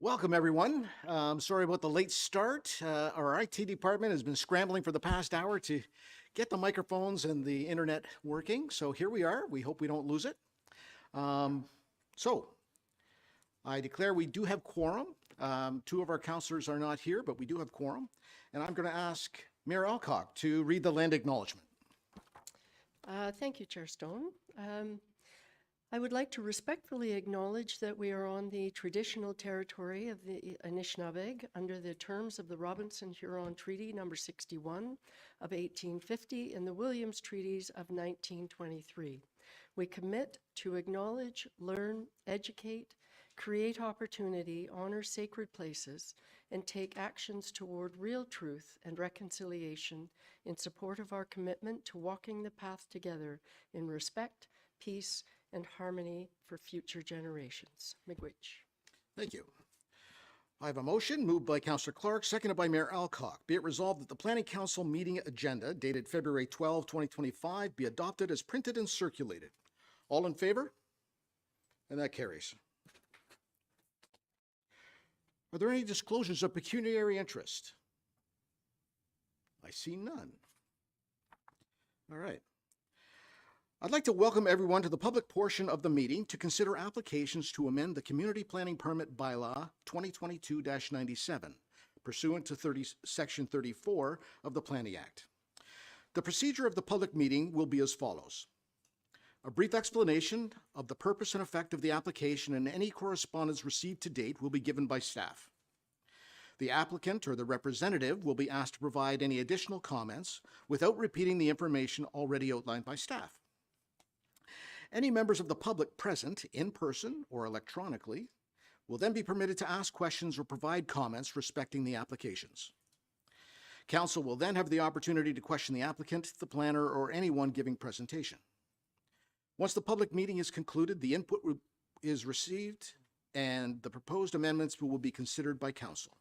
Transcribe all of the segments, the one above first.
Welcome, everyone. Sorry about the late start. Our IT department has been scrambling for the past hour to get the microphones and the internet working. So here we are. We hope we don't lose it. So I declare we do have quorum. Two of our councillors are not here, but we do have quorum. And I'm going to ask Mayor Alcock to read the land acknowledgement. Thank you, Chair Stone. I would like to respectfully acknowledge that we are on the traditional territory of the Anishinaabeg under the terms of the Robinson-Huron Treaty Number 61 of 1850 and the Williams Treaties of 1923. We commit to acknowledge, learn, educate, create opportunity, honor sacred places, and take actions toward real truth and reconciliation in support of our commitment to walking the path together in respect, peace, and harmony for future generations. Miigwech. Thank you. I have a motion moved by Councillor Clark, seconded by Mayor Alcock. Be it resolved that the Planning Council meeting agenda dated February 12, 2025 be adopted as printed and circulated. All in favor? And that carries. Are there any disclosures of pecuniary interest? I see none. All right. I'd like to welcome everyone to the public portion of the meeting to consider applications to amend the Community Planning Permit Bylaw 2022-97, pursuant to Section 34 of the Planning Act. The procedure of the public meeting will be as follows. A brief explanation of the purpose and effect of the application and any correspondence received to date will be given by staff. The applicant or the representative will be asked to provide any additional comments without repeating the information already outlined by staff. Any members of the public present, in person or electronically, will then be permitted to ask questions or provide comments respecting the applications. Council will then have the opportunity to question the applicant, the planner, or anyone giving presentation. Once the public meeting is concluded, the input is received and the proposed amendments will be considered by Council.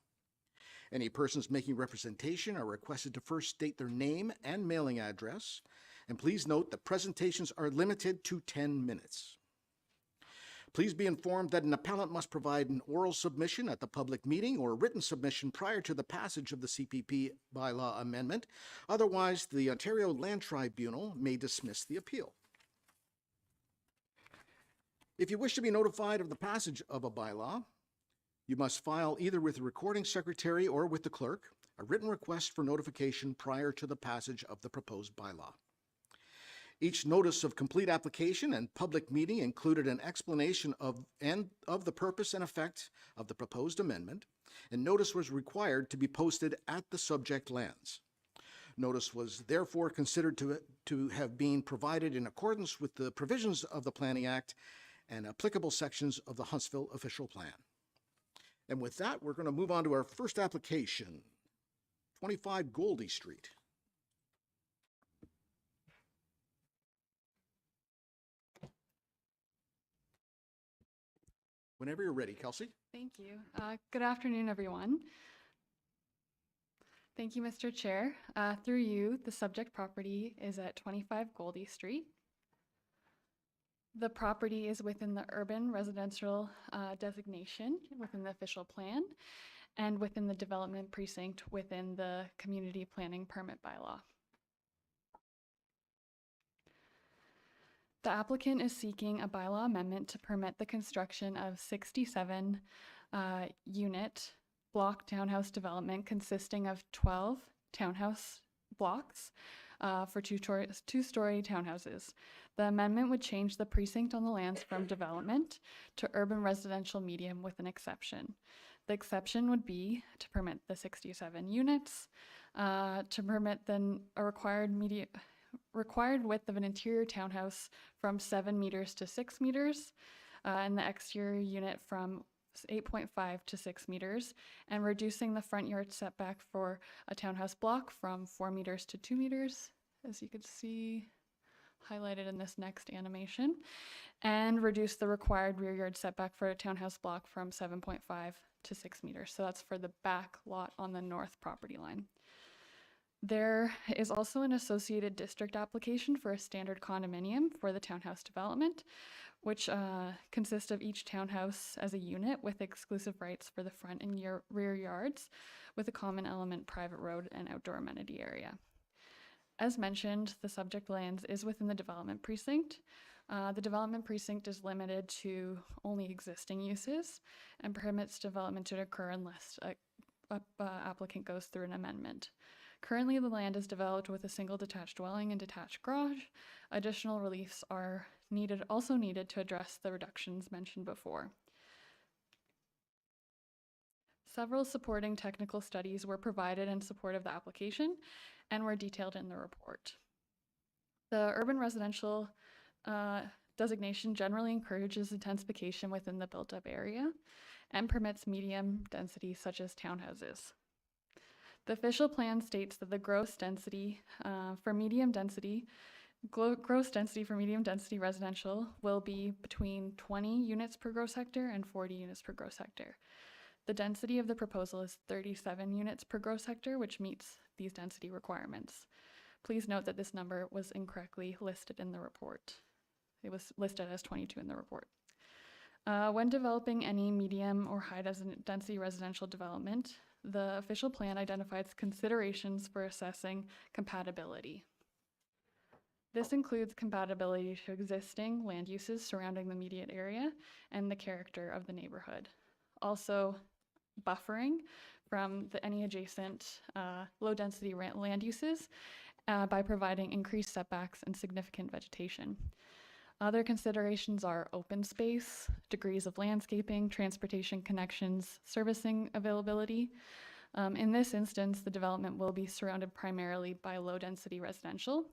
Any persons making representation are requested to first state their name and mailing address. And please note that presentations are limited to 10 minutes. Please be informed that an appellant must provide an oral submission at the public meeting or a written submission prior to the passage of the CPP bylaw amendment. Otherwise, the Ontario Land Tribunal may dismiss the appeal. If you wish to be notified of the passage of a bylaw, you must file either with the recording secretary or with the clerk a written request for notification prior to the passage of the proposed bylaw. Each notice of complete application and public meeting included an explanation of the purpose and effect of the proposed amendment, and notice was required to be posted at the subject lands. Notice was therefore considered to have been provided in accordance with the provisions of the Planning Act and applicable sections of the Huntsville Official Plan. And with that, we're going to move on to our first application, 25 Goldie Street. Whenever you're ready, Kelsey. Thank you. Good afternoon, everyone. Thank you, Mr. Chair. Through you, the subject property is at 25 Goldie Street. The property is within the urban residential designation within the official plan and within the development precinct within the community planning permit bylaw. The applicant is seeking a bylaw amendment to permit the construction of 67 unit block townhouse development consisting of 12 townhouse blocks for two-story townhouses. The amendment would change the precinct on the lands from development to urban residential medium with an exception. The exception would be to permit the 67 units, to permit then a required width of an interior townhouse from 7 meters to 6 meters, and the exterior unit from 8.5 to 6 meters, and reducing the front yard setback for a townhouse block from 4 meters to 2 meters, as you could see highlighted in this next animation, and reduce the required rear yard setback for a townhouse block from 7.5 to 6 meters. So that's for the back lot on the north property line. There is also an associated district application for a standard condominium for the townhouse development which consist of each townhouse as a unit with exclusive rights for the front and rear yards, with a common element private road and outdoor amenity area. As mentioned, the subject lands is within the development precinct. The development precinct is limited to only existing uses and permits development to occur unless a applicant goes through an amendment. Currently, the land is developed with a single detached dwelling and detached garage. Additional reliefs are also needed to address the reductions mentioned before. Several supporting technical studies were provided in support of the application and were detailed in the report. The urban residential designation generally encourages intensification within the built-up area and permits medium density such as townhouses. The official plan states that the gross density for medium density residential will be between 20 units per gross hectare and 40 units per gross hectare. The density of the proposal is 37 units per gross hectare, which meets these density requirements. Please note that this number was incorrectly listed in the report. It was listed as 22 in the report. When developing any medium or high density residential development, the official plan identifies considerations for assessing compatibility. This includes compatibility to existing land uses surrounding the immediate area and the character of the neighborhood. Also, buffering from any adjacent low-density land uses by providing increased setbacks and significant vegetation. Other considerations are open space, degrees of landscaping, transportation connections, servicing availability. In this instance, the development will be surrounded primarily by low-density residential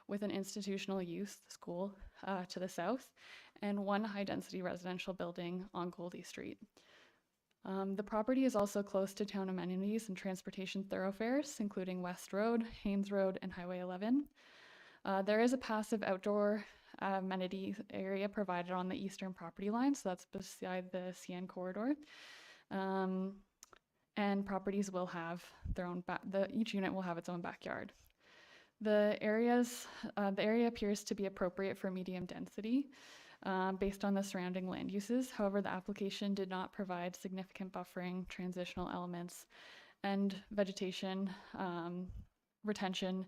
with an institutional use, the school, to the south, and one high-density residential building on Goldie Street. The property is also close to town amenities and transportation thoroughfares, including West Road, Haynes Road, and Highway 11. There is a passive outdoor amenity area provided on the eastern property line, so that's beside the CN corridor. And properties will have their own, each unit will have its own backyard. The area appears to be appropriate for medium density based on the surrounding land uses. However, the application did not provide significant buffering, transitional elements, and vegetation retention,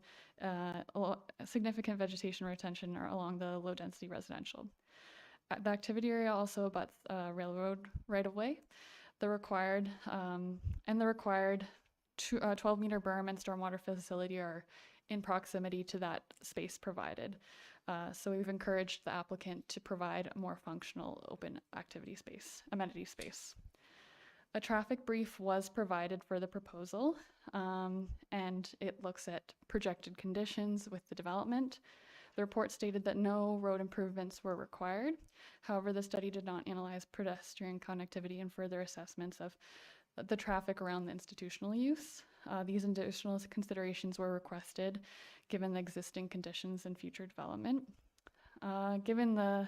significant vegetation retention along the low density residential. The activity area also abuts railroad right-of-way. The required 12-meter berm and stormwater facility are in proximity to that space provided. So we've encouraged the applicant to provide a more functional open activity space, amenity space. A traffic brief was provided for the proposal, and it looks at projected conditions with the development. The report stated that no road improvements were required. However, the study did not analyze pedestrian connectivity and further assessments of the traffic around the institutional use. These additional considerations were requested given the existing conditions and future development. Given the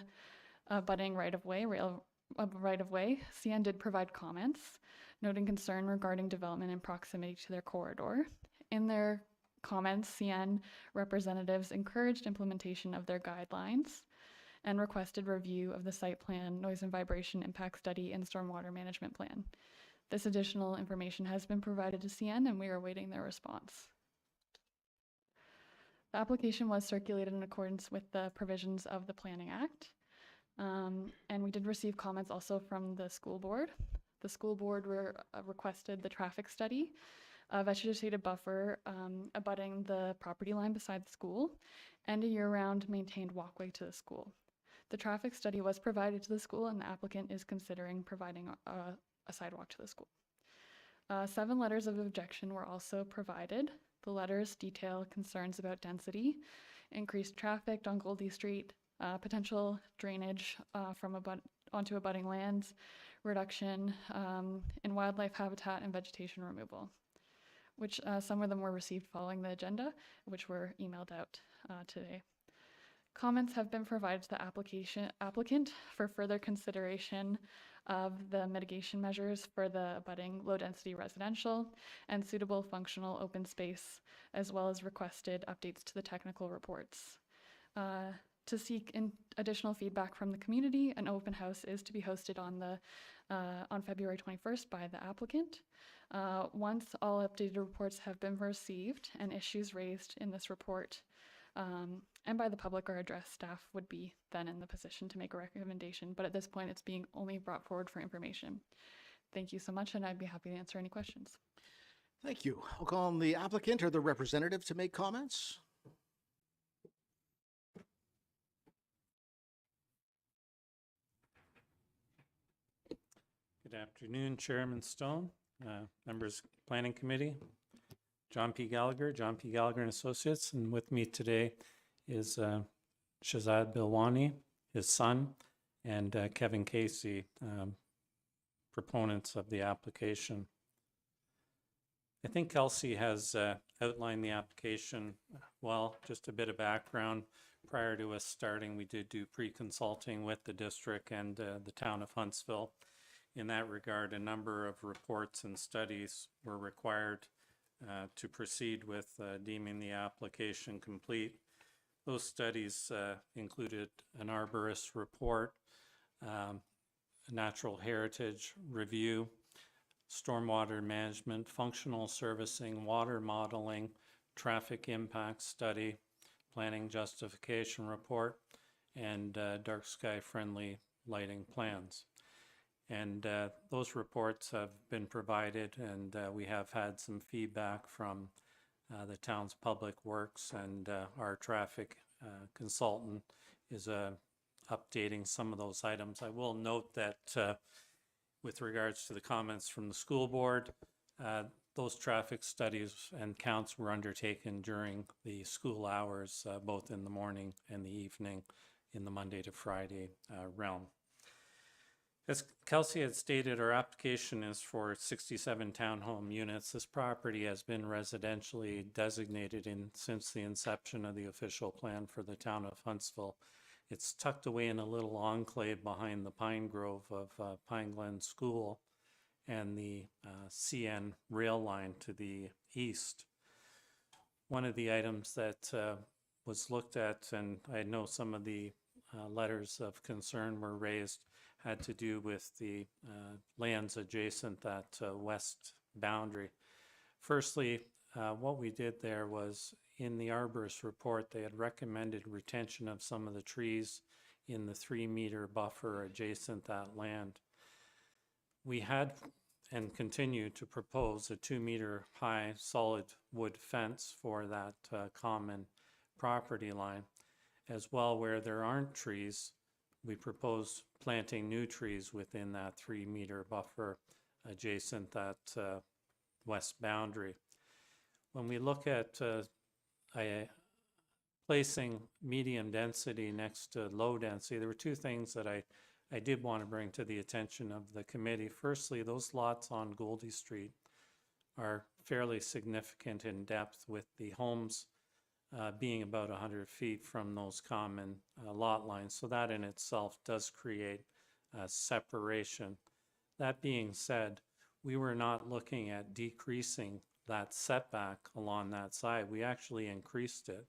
abutting right-of-way, CN did provide comments, noting concern regarding development in proximity to their corridor. In their comments, CN representatives encouraged implementation of their guidelines and requested review of the site plan, noise and vibration impact study, and stormwater management plan. This additional information has been provided to CN, and we are awaiting their response. The application was circulated in accordance with the provisions of the Planning Act, and we did receive comments also from the school board. The school board requested the traffic study, a vegetated buffer abutting the property line beside the school, and a year-round maintained walkway to the school. The traffic study was provided to the school, and the applicant is considering providing a sidewalk to the school. 7 letters of objection were also provided. The letters detail concerns about density, increased traffic on Goldie Street, potential drainage onto abutting lands, reduction in wildlife habitat, and vegetation removal, which some of them were received following the agenda, which were emailed out today. Comments have been provided to the applicant for further consideration of the mitigation measures for the abutting low-density residential and suitable functional open space, as well as requested updates to the technical reports. To seek additional feedback from the community, an open house is to be hosted on February 21st by the applicant. Once all updated reports have been received and issues raised in this report and by the public are addressed, staff would be then in the position to make a recommendation. But at this point, it's being only brought forward for information. Thank you so much, and I'd be happy to answer any questions. Thank you. I'll call on the applicant or the representative to make comments. Good afternoon, Chairman Stone, members Planning Committee, John P. Gallagher and Associates, and with me today is Shahzad Bilwani, his son, and Kevin Casey, proponents of the application. I think Kelsey has outlined the application well. Just a bit of background. Prior to us starting, we did do pre-consulting with the district and the town of Huntsville. In that regard, a number of reports and studies were required to proceed with deeming the application complete. Those studies included an arborist report, a natural heritage review, stormwater management, functional servicing, water modeling, traffic impact study, planning justification report, and dark sky friendly lighting plans. And those reports have been provided, and we have had some feedback from the town's public works, and our traffic consultant is updating some of those items. I will note that with regards to the comments from the school board, those traffic studies and counts were undertaken during the school hours, both in the morning and the evening in the Monday to Friday realm. As Kelsey had stated, our application is for 67 townhome units. This property has been residentially designated since the inception of the official plan for the town of Huntsville. It's tucked away in a little enclave behind the pine grove of Pine Glen School and the CN rail line to the east. One of the items that was looked at, and I know some of the letters of concern were raised, had to do with the lands adjacent that west boundary. Firstly, what we did there was, in the arborist report, they had recommended retention of some of the trees in the 3-meter buffer adjacent that land. We had and continue to propose a 2-meter high solid wood fence for that common property line. As well, where there aren't trees, we propose planting new trees within that 3-meter buffer adjacent that west boundary. When we look at placing medium density next to low density, there were two things that I did want to bring to the attention of the committee. Firstly, those lots on Goldie Street are fairly significant in depth, with the homes being about 100 feet from those common lot lines. So that in itself does create separation. That being said, we were not looking at decreasing that setback along that side. We actually increased it.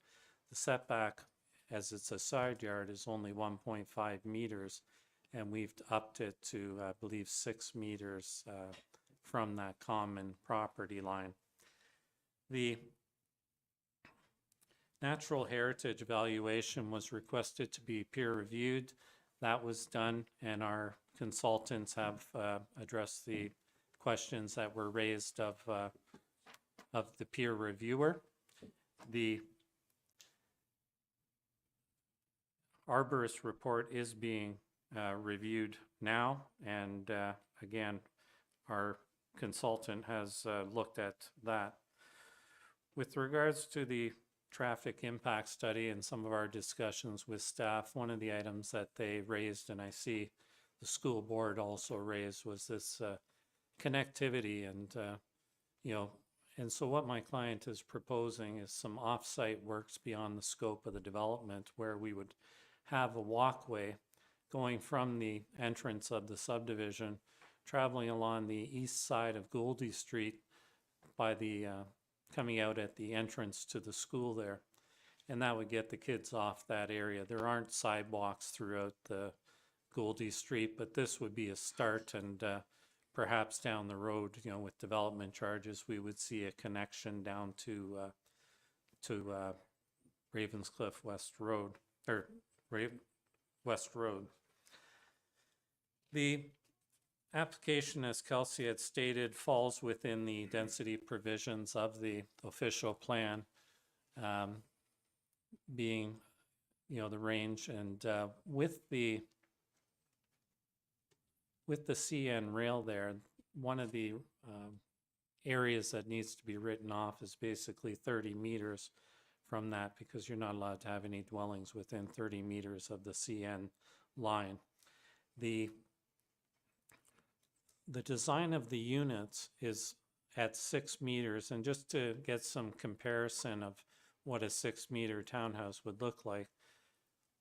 The setback, as it's a side yard, is only 1.5 meters, and we've upped it to, I believe, 6 meters from that common property line. The natural heritage evaluation was requested to be peer-reviewed. That was done, and our consultants have addressed the questions that were raised of the peer reviewer. The arborist report is being reviewed now, and again, our consultant has looked at that. With regards to the traffic impact study and some of our discussions with staff, one of the items that they raised, and I see the school board also raised, was this connectivity, and and so what my client is proposing is some off-site works beyond the scope of the development, where we would have a walkway going from the entrance of the subdivision, traveling along the east side of Goldie Street by the coming out at the entrance to the school there. and that would get the kids off that area. There aren't sidewalks throughout the Goldie Street, but this would be a start, and perhaps down the road, you know, with development charges, we would see a connection down to Ravenscliff West Road, or West Road. The application, as Kelsey had stated, falls within the density provisions of the official plan, being, you know, the range, and with the CN rail there, one of the areas that needs to be written off is basically 30 meters from that, because you're not allowed to have any dwellings within 30 meters of the CN line. The design of the units is at 6 meters, and just to get some comparison of what a 6-meter townhouse would look like,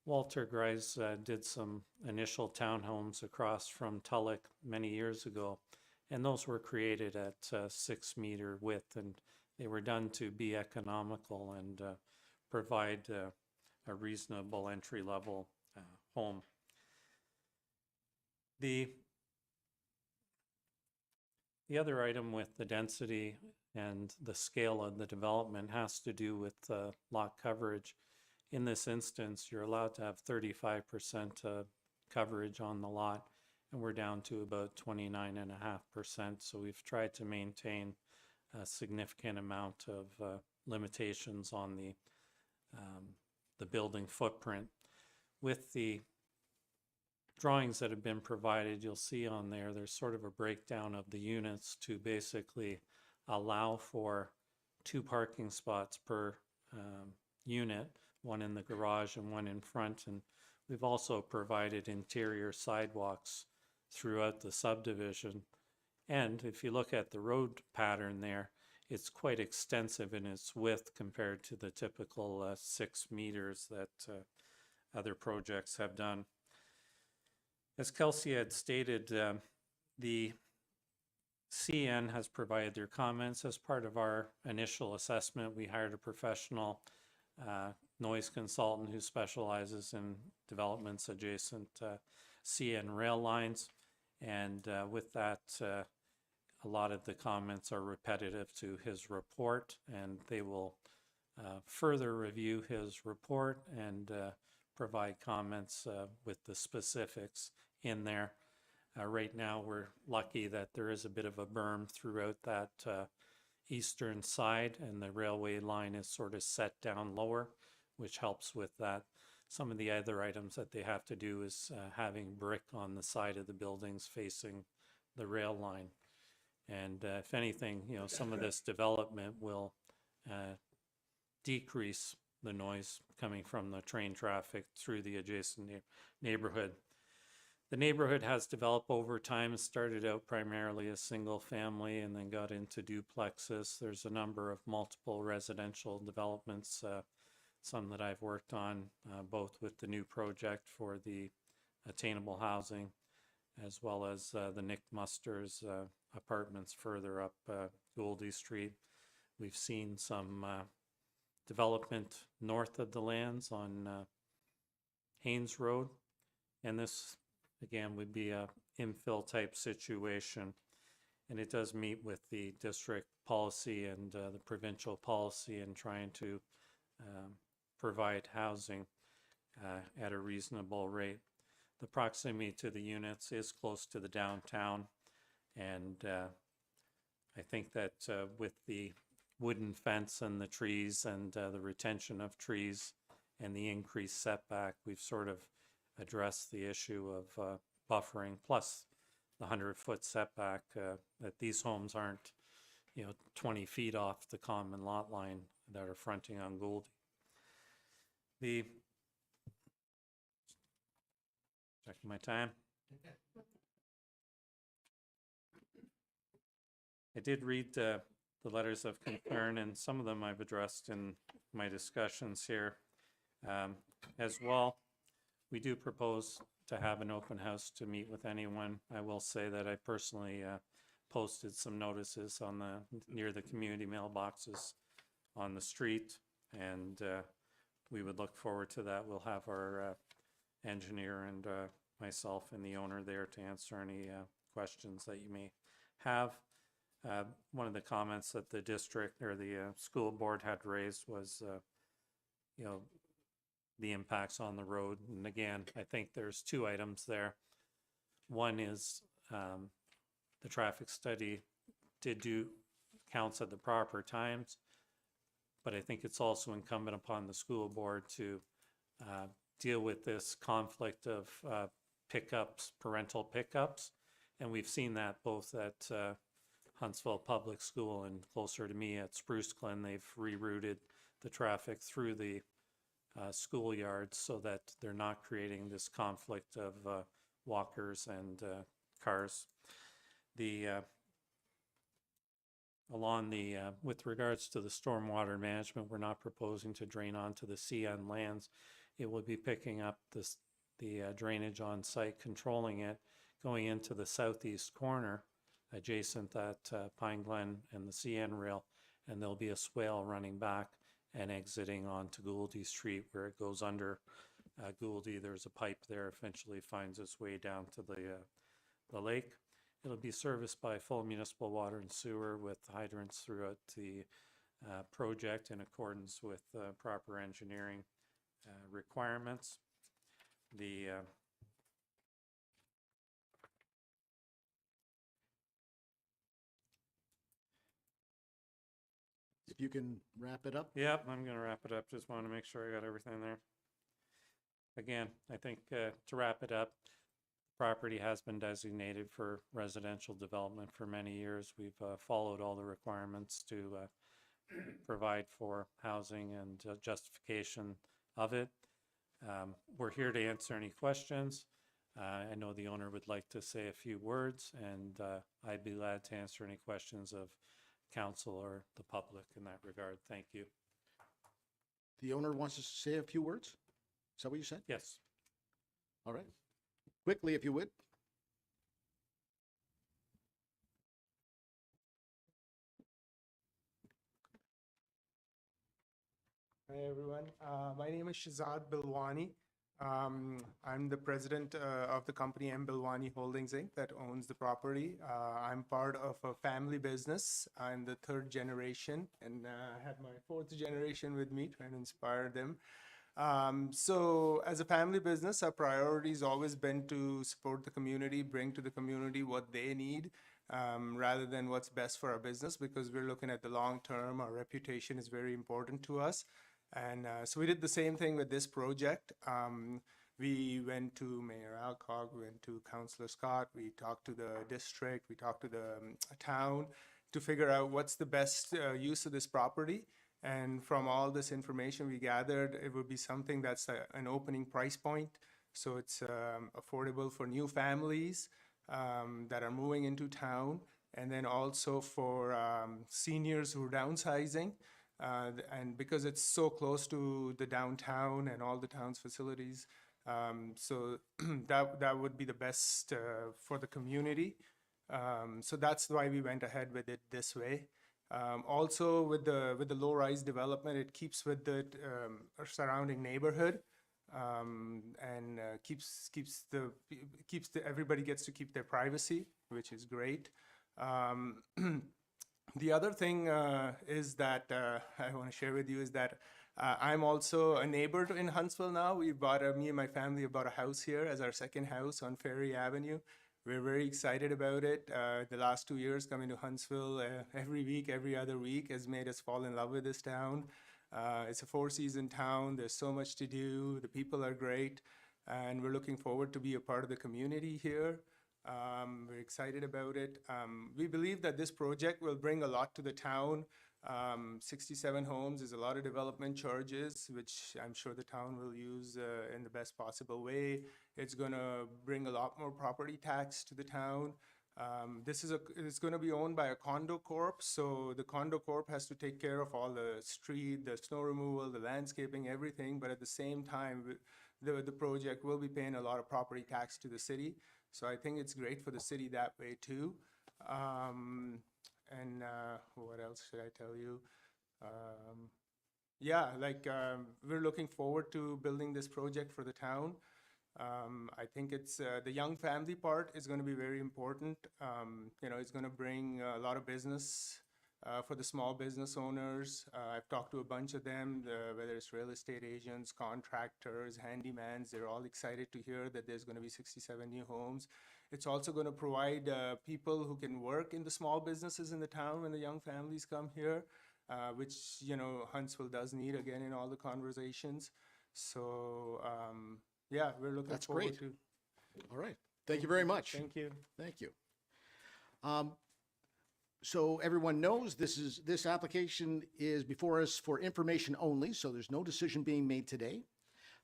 Walter Grice did some initial townhomes across from Tulloch many years ago, and those were created at 6-meter width, and they were done to be economical and provide a reasonable entry-level home. The other item with the density and the scale of the development has to do with lot coverage. In this instance, you're allowed to have 35% coverage on the lot, and we're down to about 29.5%. So we've tried to maintain a significant amount of limitations on the building footprint. With the drawings that have been provided, you'll see on there, there's sort of a breakdown of the units to basically allow for 2 parking spots per unit, one in the garage and one in front. And we've also provided interior sidewalks throughout the subdivision. And if you look at the road pattern there, it's quite extensive in its width compared to the typical 6 meters that other projects have done. As Kelsey had stated, the CN has provided their comments. As part of our initial assessment, we hired a professional noise consultant who specializes in developments adjacent CN rail lines. And with that, a lot of the comments are repetitive to his report, and they will further review his report and provide comments with the specifics in there. Right now, we're lucky that there is a bit of a berm throughout that eastern side, and the railway line is sort of set down lower, which helps with that. Some of the other items that they have to do is having brick on the side of the buildings facing the rail line. And if anything, you know, some of this development will decrease the noise coming from the train traffic through the adjacent neighborhood. The neighborhood has developed over time. It started out primarily as single family and then got into duplexes. There's a number of multiple residential developments, some that I've worked on, both with the new project for the attainable housing, as well as the Nick Muster's apartments further up Goldie Street. We've seen some development north of the lands on Haynes Road, and this again would be a infill type situation, and it does meet with the district policy and the provincial policy in trying to provide housing at a reasonable rate. The proximity to the units is close to the downtown, and I think that with the wooden fence and the trees and the retention of trees and the increased setback, we've sort of addressed the issue of buffering, plus the 100-foot setback, that these homes aren't, you know, 20 feet off the common lot line that are fronting on Goldie. Checking my time. I did read the letters of concern, and some of them I've addressed in my discussions here. As well, we do propose to have an open house to meet with anyone. I will say that I personally posted some notices on near the community mailboxes on the street, and we would look forward to that. We'll have our engineer and myself and the owner there to answer any questions that you may have. One of the comments that the district or the school board had raised was, you know, the impacts on the road. And again, I think there's two items there. One is the traffic study did do counts at the proper times, but I think it's also incumbent upon the school board to deal with this conflict of pickups, parental pickups. And we've seen that both at Huntsville Public School and closer to me at Spruce Glen. They've rerouted the traffic through the schoolyards so that they're not creating this conflict of walkers and cars. The with regards to the stormwater management, we're not proposing to drain onto the CN lands. It will be picking up the drainage on site, controlling it, going into the southeast corner adjacent that Pine Glen and the CN rail, and there'll be a swale running back and exiting onto Gouldy Street where it goes under Gouldy. There's a pipe there, eventually finds its way down to the lake. It'll be serviced by full municipal water and sewer with hydrants throughout the project in accordance with proper engineering requirements. If you can wrap it up. Yep, I'm going to wrap it up. Just want to make sure I got everything there. Again, I think to wrap it up, property has been designated for residential development for many years. We've followed all the requirements to provide for housing and justification of it. We're here to answer any questions. I know the owner would like to say a few words, and I'd be glad to answer any questions of council or the public in that regard. Thank you. The owner wants to say a few words? Is that what you said? Yes. All right. Quickly, if you would. Hi, everyone. My name is Shahzad Bilwani. I'm the president of the company M. Bilwani Holdings, Inc. that owns the property. I'm part of a family business. I'm the third generation, and I have my fourth generation with me, trying to inspire them. So as a family business, our priority has always been to support the community, bring to the community what they need, rather than what's best for our business, because we're looking at the long term. Our reputation is very important to us. And so we did the same thing with this project. We went to Mayor Alcock, we went to Councillor Scott, we talked to the district, we talked to the town to figure out what's the best use of this property. And from all this information we gathered, it would be something that's an opening price point. So it's affordable for new families that are moving into town, and then also for seniors who are downsizing. And because it's so close to the downtown and all the town's facilities, so that would be the best for the community. So that's why we went ahead with it this way. Also with the low-rise development, it keeps with the surrounding neighborhood, and everybody gets to keep their privacy, which is great. The other thing is that I want to share with you is that I'm also a neighbor in Huntsville now. Me and my family have bought a house here as our second house on Ferry Avenue. We're very excited about it. The last 2 years coming to Huntsville every week, every other week has made us fall in love with this town. It's a four-season town. There's so much to do. The people are great. And we're looking forward to be a part of the community here. We're excited about it. We believe that this project will bring a lot to the town. 67 homes is a lot of development charges, which I'm sure the town will use in the best possible way. It's going to bring a lot more property tax to the town. It's going to be owned by a condo corp, so the condo corp has to take care of all the street, the snow removal, the landscaping, everything. But at the same time, the project will be paying a lot of property tax to the city. So I think it's great for the city that way too. And what else should I tell you? yeah, like we're looking forward to building this project for the town. I think it's the young family part is going to be very important. You know, it's going to bring a lot of business for the small business owners. I've talked to a bunch of them, whether it's real estate agents, contractors, handymans. They're all excited to hear that there's going to be 67 new homes. It's also going to provide people who can work in the small businesses in the town when the young families come here, which, you know, Huntsville does need again in all the conversations. So, yeah, we're looking That's forward great. to. All right. Thank you very much. Thank you. Thank you. So everyone knows this application is before us for information only, so there's no decision being made today.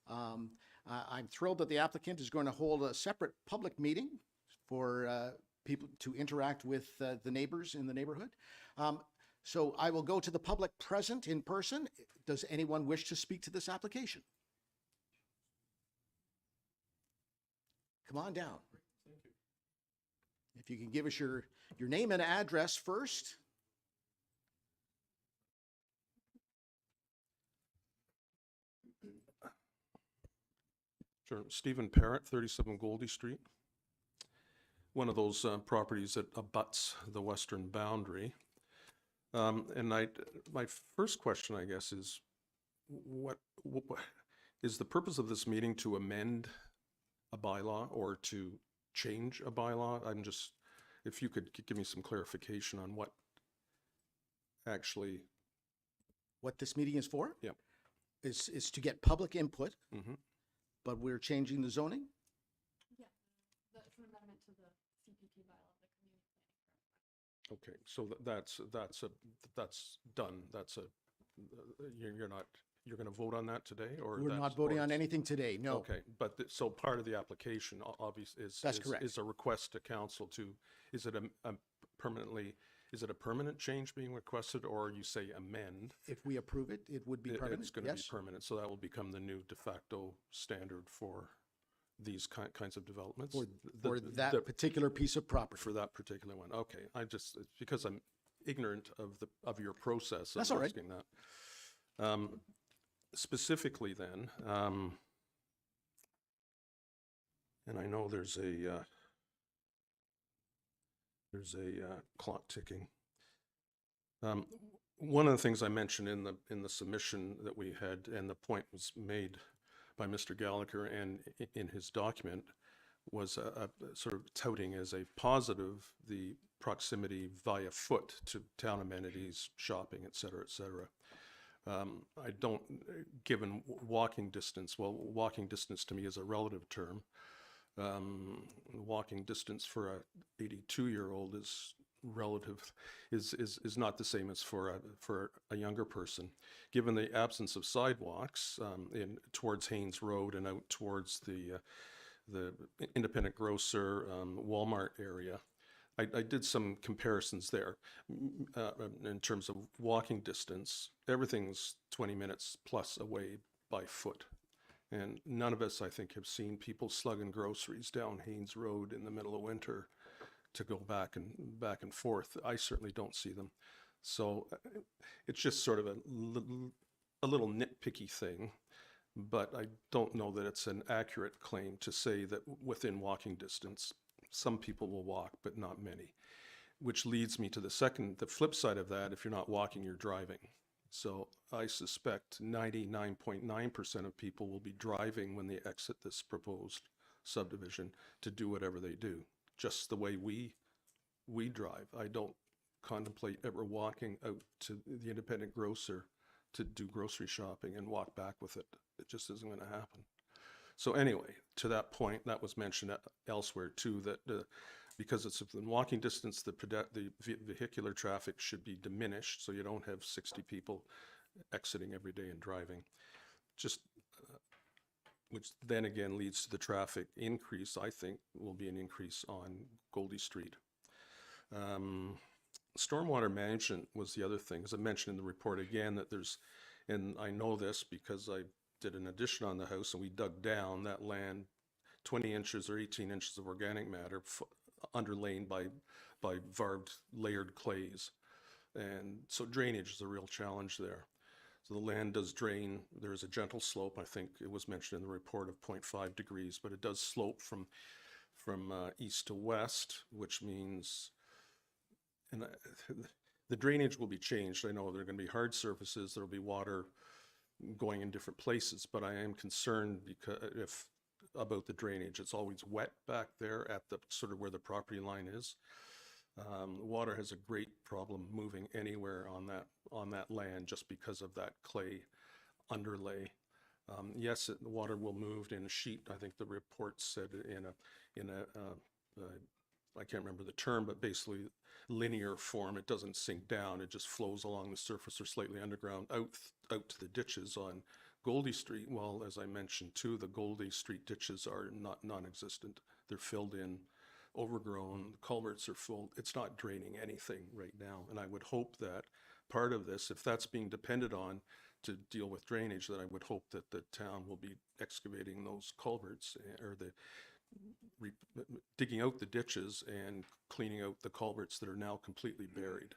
I'm thrilled that the applicant is going to hold a separate public meeting for people to interact with the neighbors in the neighborhood. So I will go to the public present in person. Does anyone wish to speak to this application? Come on down. If you can give us your name and address first. Sure. Stephen Parrott, 37 Goldie Street. One of those properties that abuts the western boundary. And my first question, I guess, is what is the purpose of this meeting, to amend a bylaw or to change a bylaw? I'm just, if you could give me some clarification on what actually. What this meeting is for? Yep. Is to get public input, Mhm. but we're changing the zoning? Yeah, it's an amendment to the CPT bylaw of the community planning. Okay, so that's done. That's a, you're going to vote on that today, or? We're not voting on anything today, no. Okay, but so part of the application obviously That's correct. is a request to council to, is it a permanent change being requested, or you say amend? If we approve it, it would be permanent, It's going to be yes? permanent, so that will become the new de facto standard for these kinds of developments? For that particular piece of property. For that particular one, okay. It's because I'm ignorant of your process. That's I'm all right. asking that. Specifically then, and I know there's a clock ticking. One of the things I mentioned in the submission that we had, and the point was made by Mr. Gallagher and in his document, was a sort of touting as a positive the proximity via foot to town amenities, shopping, et cetera, et cetera. I don't, given walking distance, well, walking distance to me is a relative term. Walking distance for a 82-year-old is relative, is not the same as for a younger person. Given the absence of sidewalks towards Haynes Road and out towards the independent grocer, Walmart area, I did some comparisons there in terms of walking distance. Everything's 20 minutes plus away by foot. And none of us, I think, have seen people slugging groceries down Haynes Road in the middle of winter to go back and forth. I certainly don't see them. So it's just sort of a little nitpicky thing, but I don't know that it's an accurate claim to say that within walking distance, some people will walk, but not many, which leads me to the flip side of that. If you're not walking, you're driving. So I suspect 99.9% of people will be driving when they exit this proposed subdivision to do whatever they do, just the way we drive. I don't contemplate ever walking out to the independent grocer to do grocery shopping and walk back with it. It just isn't going to happen. So anyway, to that point, that was mentioned elsewhere too, that because it's within walking distance, the vehicular traffic should be diminished, so you don't have 60 people exiting every day and driving. Just, which then again leads to the traffic increase, I think, will be an increase on Goldie Street. Stormwater management was the other thing, as I mentioned in the report again, that there's, and I know this because I did an addition on the house and we dug down that land, 20 inches or 18 inches of organic matter underlain by varved layered clays. And so drainage is a real challenge there. So the land does drain. There's a gentle slope. I think it was mentioned in the report of 0.5 degrees, but it does slope from east to west, which means, and the drainage will be changed. I know there are going to be hard surfaces. There will be water going in different places, but I am concerned about the drainage. It's always wet back there at the sort of where the property line is. Water has a great problem moving anywhere on that land just because of that clay underlay. Yes, the water will move in a sheet. I think the report said in a I can't remember the term, but basically linear form. It doesn't sink down. It just flows along the surface or slightly underground out to the ditches on Goldie Street. Well, as I mentioned too, the Goldie Street ditches are non-existent. They're filled in, overgrown, the culverts are full. It's not draining anything right now. And I would hope that part of this, if that's being depended on to deal with drainage, that I would hope that the town will be excavating those culverts or digging out the ditches and cleaning out the culverts that are now completely buried.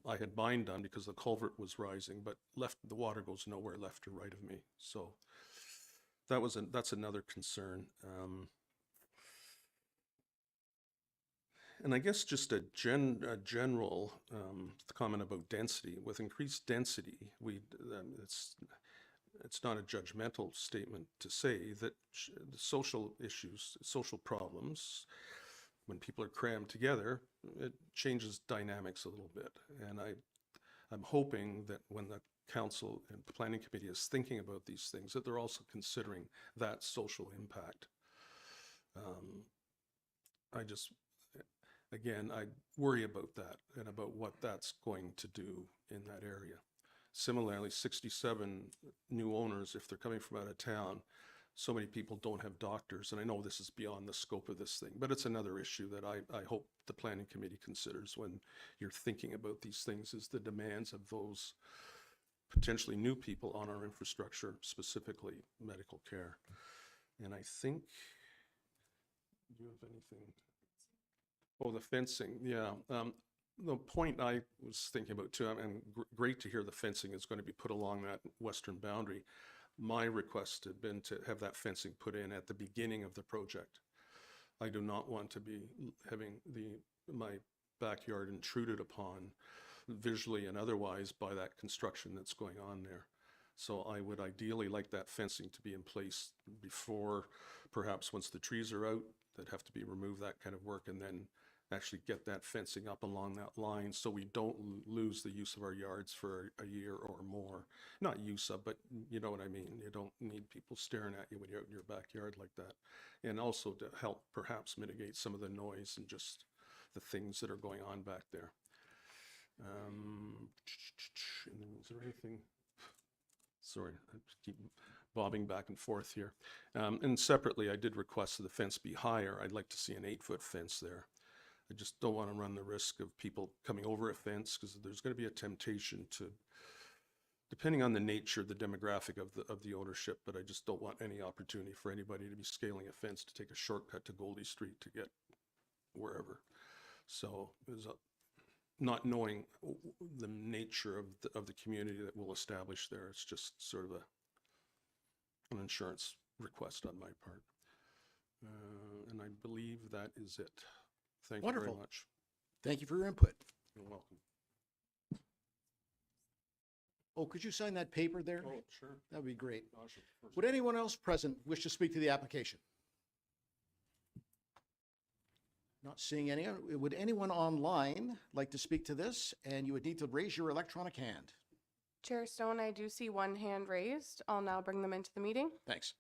I had mine done because the culvert was rising, but the water goes nowhere left or right of me. So that's another concern. And I guess just a general comment about density. With increased density, it's not a judgmental statement to say that the social issues, social problems, when people are crammed together, it changes dynamics a little bit. And I'm hoping that when the council and the planning committee is thinking about these things, that they're also considering that social impact. Again, I worry about that and about what that's going to do in that area. Similarly, 67 new owners, if they're coming from out of town, so many people don't have doctors. And I know this is beyond the scope of this thing, but it's another issue that I hope the planning committee considers when you're thinking about these things, is the demands of those potentially new people on our infrastructure, specifically medical care. And I think, do you have anything? Oh, the fencing, yeah. The point I was thinking about too, and great to hear the fencing is going to be put along that western boundary. My request had been to have that fencing put in at the beginning of the project. I do not want to be having my backyard intruded upon visually and otherwise by that construction that's going on there. So I would ideally like that fencing to be in place before, perhaps once the trees are out that have to be removed, that kind of work, and then actually get that fencing up along that line so we don't lose the use of our yards for a year or more. Not use of, but you know what I mean. You don't need people staring at you when you're out in your backyard like that. And also to help perhaps mitigate some of the noise and just the things that are going on back there. And then was there anything? Sorry, I keep bobbing back and forth here. And separately, I did request that the fence be higher. I'd like to see an 8-foot fence there. I just don't want to run the risk of people coming over a fence, because there's going to be a temptation to, depending on the nature, the demographic of the ownership, but I just don't want any opportunity for anybody to be scaling a fence to take a shortcut to Goldie Street to get wherever. So there's not knowing the nature of the community that we'll establish there. It's just sort of an insurance request on my part. And I believe that is it. Thank you Wonderful. very much. Thank you for your input. You're welcome. Oh, could you sign that paper there? Oh, sure. That would be great. Gosh, Would anyone else present wish to speak to the application? Not seeing any. Would anyone online like to speak to this? And you would need to raise your electronic hand. Chair Stone, I do see one hand raised. I'll now bring them into the meeting. Thanks.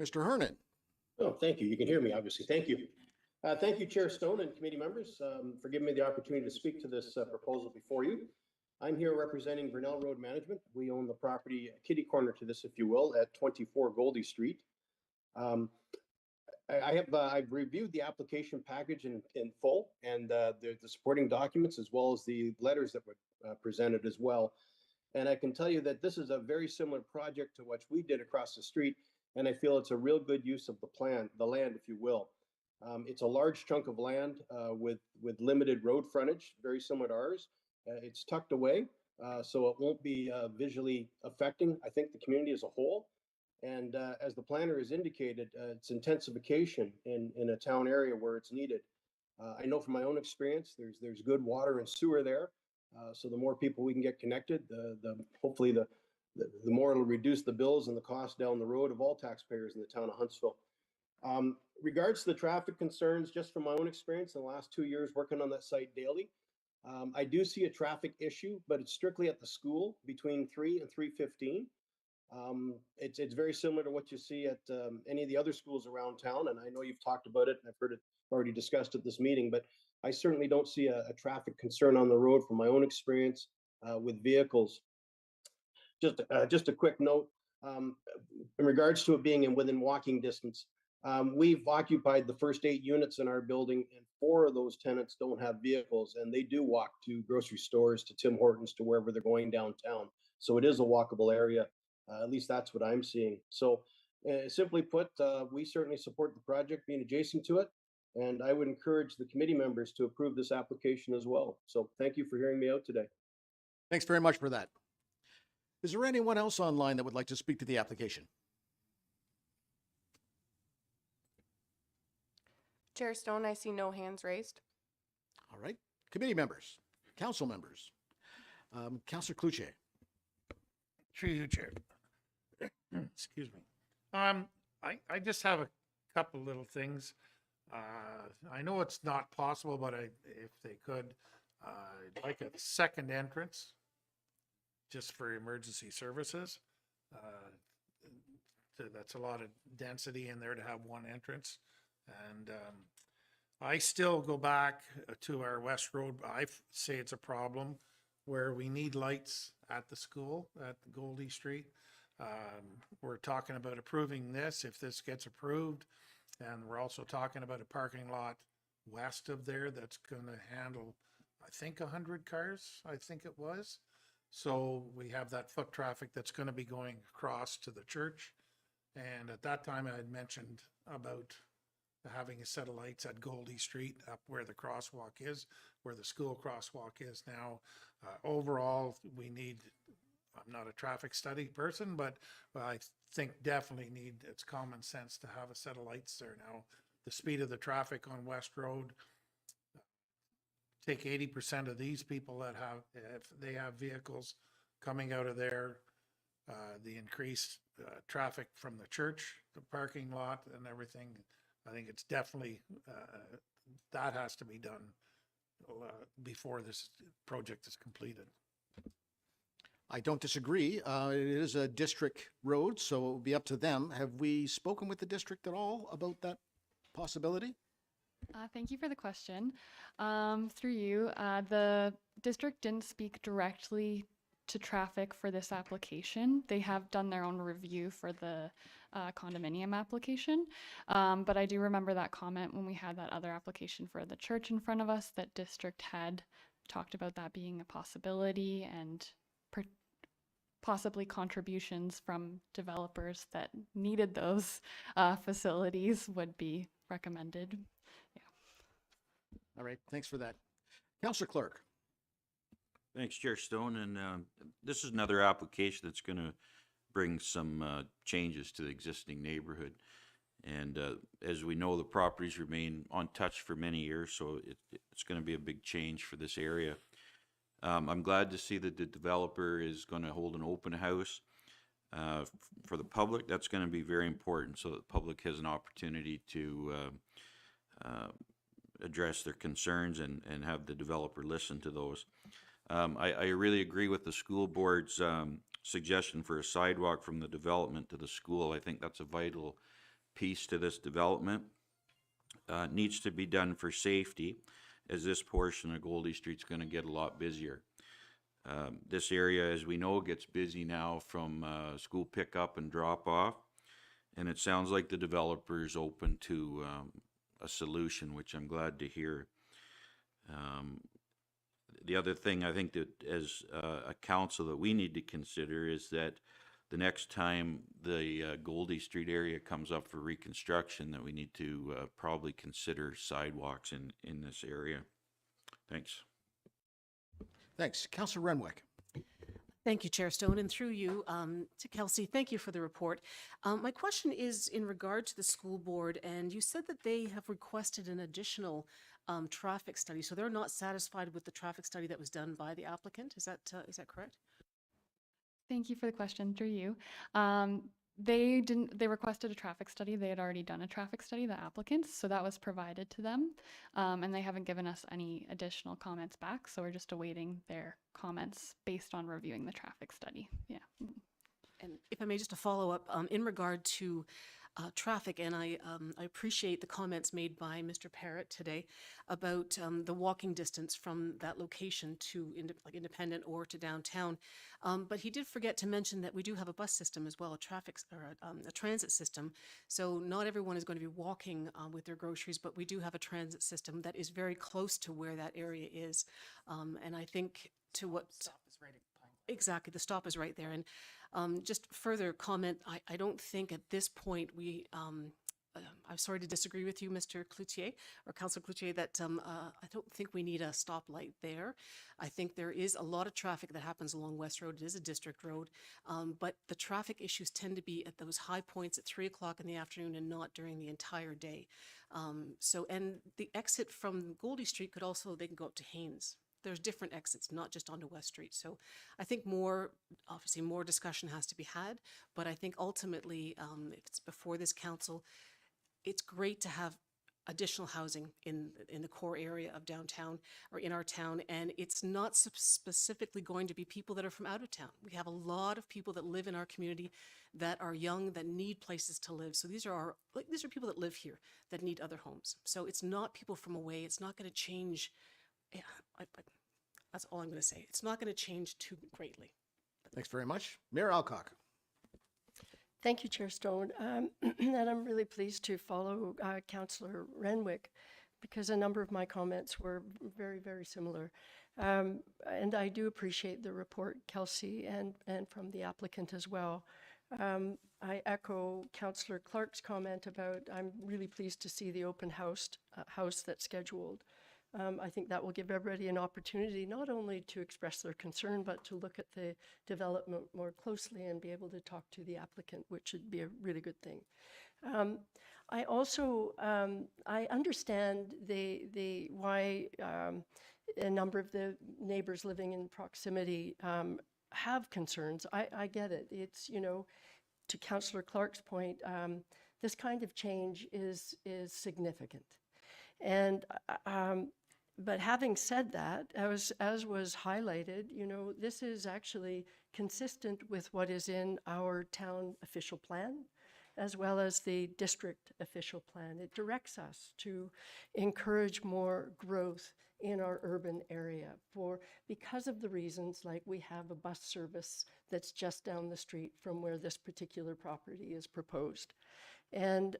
Mr. Hernan. Oh, thank you. You can hear me, obviously. Thank you. Thank you, Chair Stone and committee members, for giving me the opportunity to speak to this proposal before you. I'm here representing Vernell Road Management. We own the property, kitty corner to this, if you will, at 24 Goldie Street. I've reviewed the application package in full and the supporting documents as well as the letters that were presented as well. And I can tell you that this is a very similar project to what we did across the street. And I feel it's a real good use of the land, if you will. It's a large chunk of land with limited road frontage, very similar to ours. It's tucked away, so it won't be visually affecting, I think, the community as a whole. And as the planner has indicated, it's intensification in a town area where it's needed. I know from my own experience, there's good water and sewer there. So the more people we can get connected, hopefully the more it'll reduce the bills and the cost down the road of all taxpayers in the town of Huntsville. Regards to the traffic concerns, just from my own experience in the last 2 years working on that site daily, I do see a traffic issue, but it's strictly at the school between 3 and 3:15. It's very similar to what you see at any of the other schools around town, and I know you've talked about it, and I've heard it already discussed at this meeting, but I certainly don't see a traffic concern on the road from my own experience with vehicles. Just a quick note, in regards to it being within walking distance, we've occupied the first 8 units in our building, and 4 of those tenants don't have vehicles, and they do walk to grocery stores, to Tim Hortons, to wherever they're going downtown. So it is a walkable area. At least that's what I'm seeing. So simply put, we certainly support the project being adjacent to it. And I would encourage the committee members to approve this application as well. So thank you for hearing me out today. Thanks very much for that. Is there anyone else online that would like to speak to the application? Chair Stone, I see no hands raised. All right. Committee members, council members. Councillor Cluche. Through you, Chair. Excuse me. I just have a couple little things. I know it's not possible, but if they could, I'd like a second entrance just for emergency services. That's a lot of density in there to have one entrance. And I still go back to our West Road. I say it's a problem where we need lights at the school at Goldie Street. We're talking about approving this if this gets approved. And we're also talking about a parking lot west of there that's going to handle, I think, 100 cars, I think it was. So we have that foot traffic that's going to be going across to the church. And at that time, I had mentioned about having a set of lights at Goldie Street up where the crosswalk is, where the school crosswalk is now. Overall, we need, I'm not a traffic study person, but I think definitely need, it's common sense to have a set of lights there now. The speed of the traffic on West Road, take 80% of these people that have, if they have vehicles coming out of there, the increased traffic from the church, the parking lot and everything, I think it's definitely, that has to be done before this project is completed. I don't disagree. It is a district road, so it will be up to them. Have we spoken with the district at all about that possibility? Thank you for the question. Through you, the district didn't speak directly to traffic for this application. They have done their own review for the condominium application. But I do remember that comment when we had that other application for the church in front of us, that district had talked about that being a possibility and possibly contributions from developers that needed those facilities would be recommended. All right, thanks for that. Councillor Clerk. Thanks, Chair Stone. And this is another application that's going to bring some changes to the existing neighborhood. And as we know, the properties remain untouched for many years, so it's going to be a big change for this area. I'm glad to see that the developer is going to hold an open house for the public. That's going to be very important, so that the public has an opportunity to address their concerns and have the developer listen to those. I really agree with the school board's suggestion for a sidewalk from the development to the school. I think that's a vital piece to this development. Needs to be done for safety, as this portion of Goldie Street's going to get a lot busier. This area, as we know, gets busy now from school pickup and drop off. And it sounds like the developer is open to a solution, which I'm glad to hear. The other thing I think that as a council that we need to consider is that the next time the Goldie Street area comes up for reconstruction, that we need to probably consider sidewalks in this area. Thanks. Thanks. Councillor Renwick. Thank you, Chair Stone, and through you to Kelsey, thank you for the report. My question is in regard to the school board, and you said that they have requested an additional traffic study, so they're not satisfied with the traffic study that was done by the applicant. Is that correct? Thank you for the question, through you. They requested a traffic study. They had already done a traffic study, the applicants, so that was provided to them. And they haven't given us any additional comments back, so we're just awaiting their comments based on reviewing the traffic study. Yeah. And if I may, just a follow-up in regard to traffic, and I appreciate the comments made by Mr. Parrott today about the walking distance from that location to Independent or to downtown. But he did forget to mention that we do have a bus system as well, a transit system. So not everyone is going to be walking with their groceries, but we do have a transit system that is very close to where that area is. And I think to what... Exactly, the stop is right there. And just further comment, I don't think at this point I'm sorry to disagree with you, Mr. Cloutier, or Councillor Cloutier, that I don't think we need a stoplight there. I think there is a lot of traffic that happens along West Road. It is a district road, but the traffic issues tend to be at those high points at 3 o'clock in the afternoon and not during the entire day. And the exit from Goldie Street they can go up to Haynes. There's different exits, not just onto West Street. So I think obviously more discussion has to be had, but I think ultimately, if it's before this council, it's great to have additional housing in the core area of downtown or in our town, and it's not specifically going to be people that are from out of town. We have a lot of people that live in our community that are young, that need places to live. So these are people that live here that need other homes. So it's not people from away. It's not going to change. Yeah, that's all I'm going to say. It's not going to change too greatly. Thanks very much. Mayor Alcock. Thank you, Chair Stone. And I'm really pleased to follow Councillor Renwick because a number of my comments were very, very similar. And I do appreciate the report, Kelsey, and from the applicant as well. I echo Councillor Clark's comment about I'm really pleased to see the open house that's scheduled. I think that will give everybody an opportunity not only to express their concern, but to look at the development more closely and be able to talk to the applicant, which would be a really good thing. I also I understand why a number of the neighbors living in proximity have concerns. I get it. It's, to Councillor Clark's point, this kind of change is significant. And but having said that, as was highlighted, this is actually consistent with what is in our town official plan, as well as the district official plan. It directs us to encourage more growth in our urban area because of the reasons like we have a bus service that's just down the street from where this particular property is proposed. And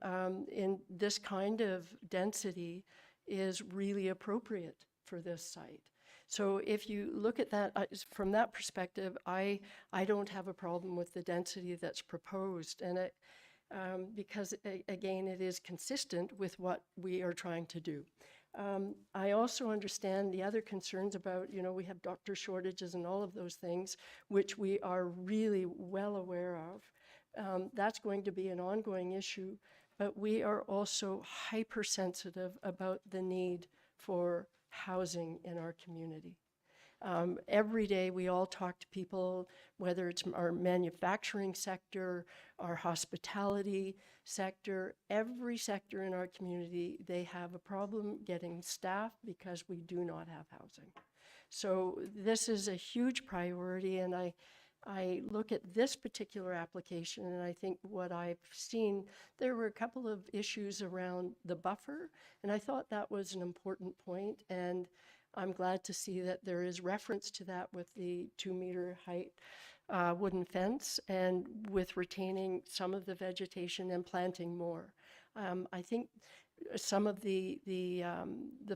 in this kind of density is really appropriate for this site. So if you look at that from that perspective, I don't have a problem with the density that's proposed, and because again, it is consistent with what we are trying to do. I also understand the other concerns about, we have doctor shortages and all of those things, which we are really well aware of. That's going to be an ongoing issue, but we are also hypersensitive about the need for housing in our community. Every day we all talk to people, whether it's our manufacturing sector, our hospitality sector, every sector in our community, they have a problem getting staff because we do not have housing. So this is a huge priority, and I look at this particular application and I think what I've seen, there were a couple of issues around the buffer, and I thought that was an important point, and I'm glad to see that there is reference to that with the 2-meter height wooden fence and with retaining some of the vegetation and planting more. I think some of the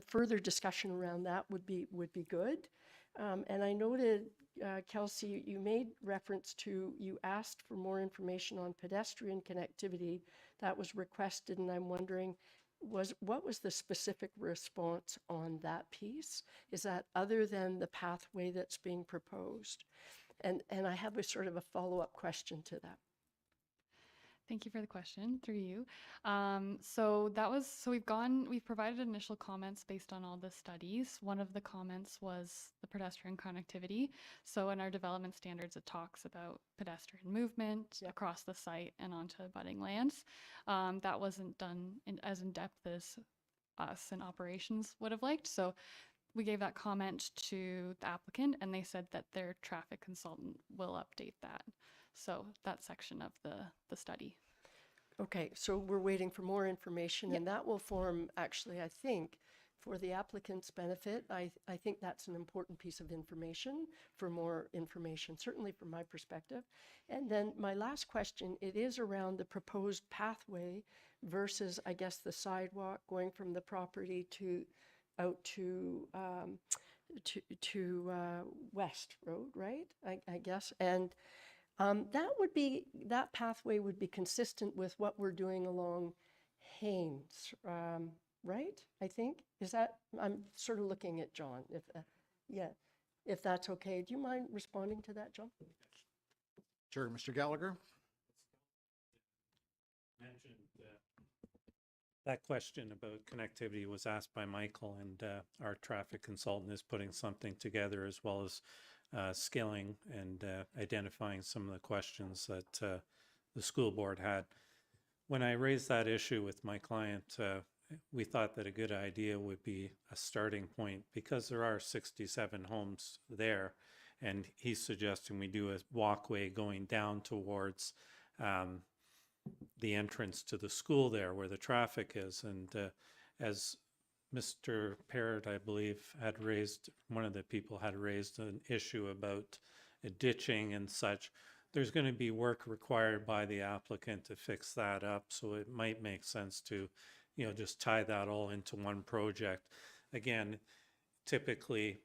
further discussion around that would be good. And I noted, Kelsey, you made reference to, you asked for more information on pedestrian connectivity that was requested, and I'm wondering, what was the specific response on that piece? Is that other than the pathway that's being proposed? And I have a sort of a follow-up question to that. Thank you for the question, through you. We've provided initial comments based on all the studies. One of the comments was the pedestrian connectivity. So in our development standards, it talks about pedestrian movement across the site and onto abutting lands. That wasn't done as in depth as us in operations would have liked. So we gave that comment to the applicant, and they said that their traffic consultant will update that. So that section of the study. Okay, so we're waiting for more information, and that will form, actually, I think, for the applicant's benefit. I think that's an important piece of information, for more information, certainly from my perspective. And then my last question, it is around the proposed pathway versus, I guess, the sidewalk going from the property to out to West Road, right? I guess. And that pathway would be consistent with what we're doing along Haynes, right? I think, is that, I'm sort of looking at John, if that's okay. Do you mind responding to that, John? Sure, Mr. Gallagher? Mentioned that question about connectivity was asked by Michael, and our traffic consultant is putting something together, as well as scaling and identifying some of the questions that the school board had. When I raised that issue with my client, we thought that a good idea would be a starting point, because there are 67 homes there, and he's suggesting we do a walkway going down towards the entrance to the school there where the traffic is. And as Mr. Parrott, I believe, one of the people had raised an issue about ditching and such. There's going to be work required by the applicant to fix that up. So it might make sense to, just tie that all into one project. Again, typically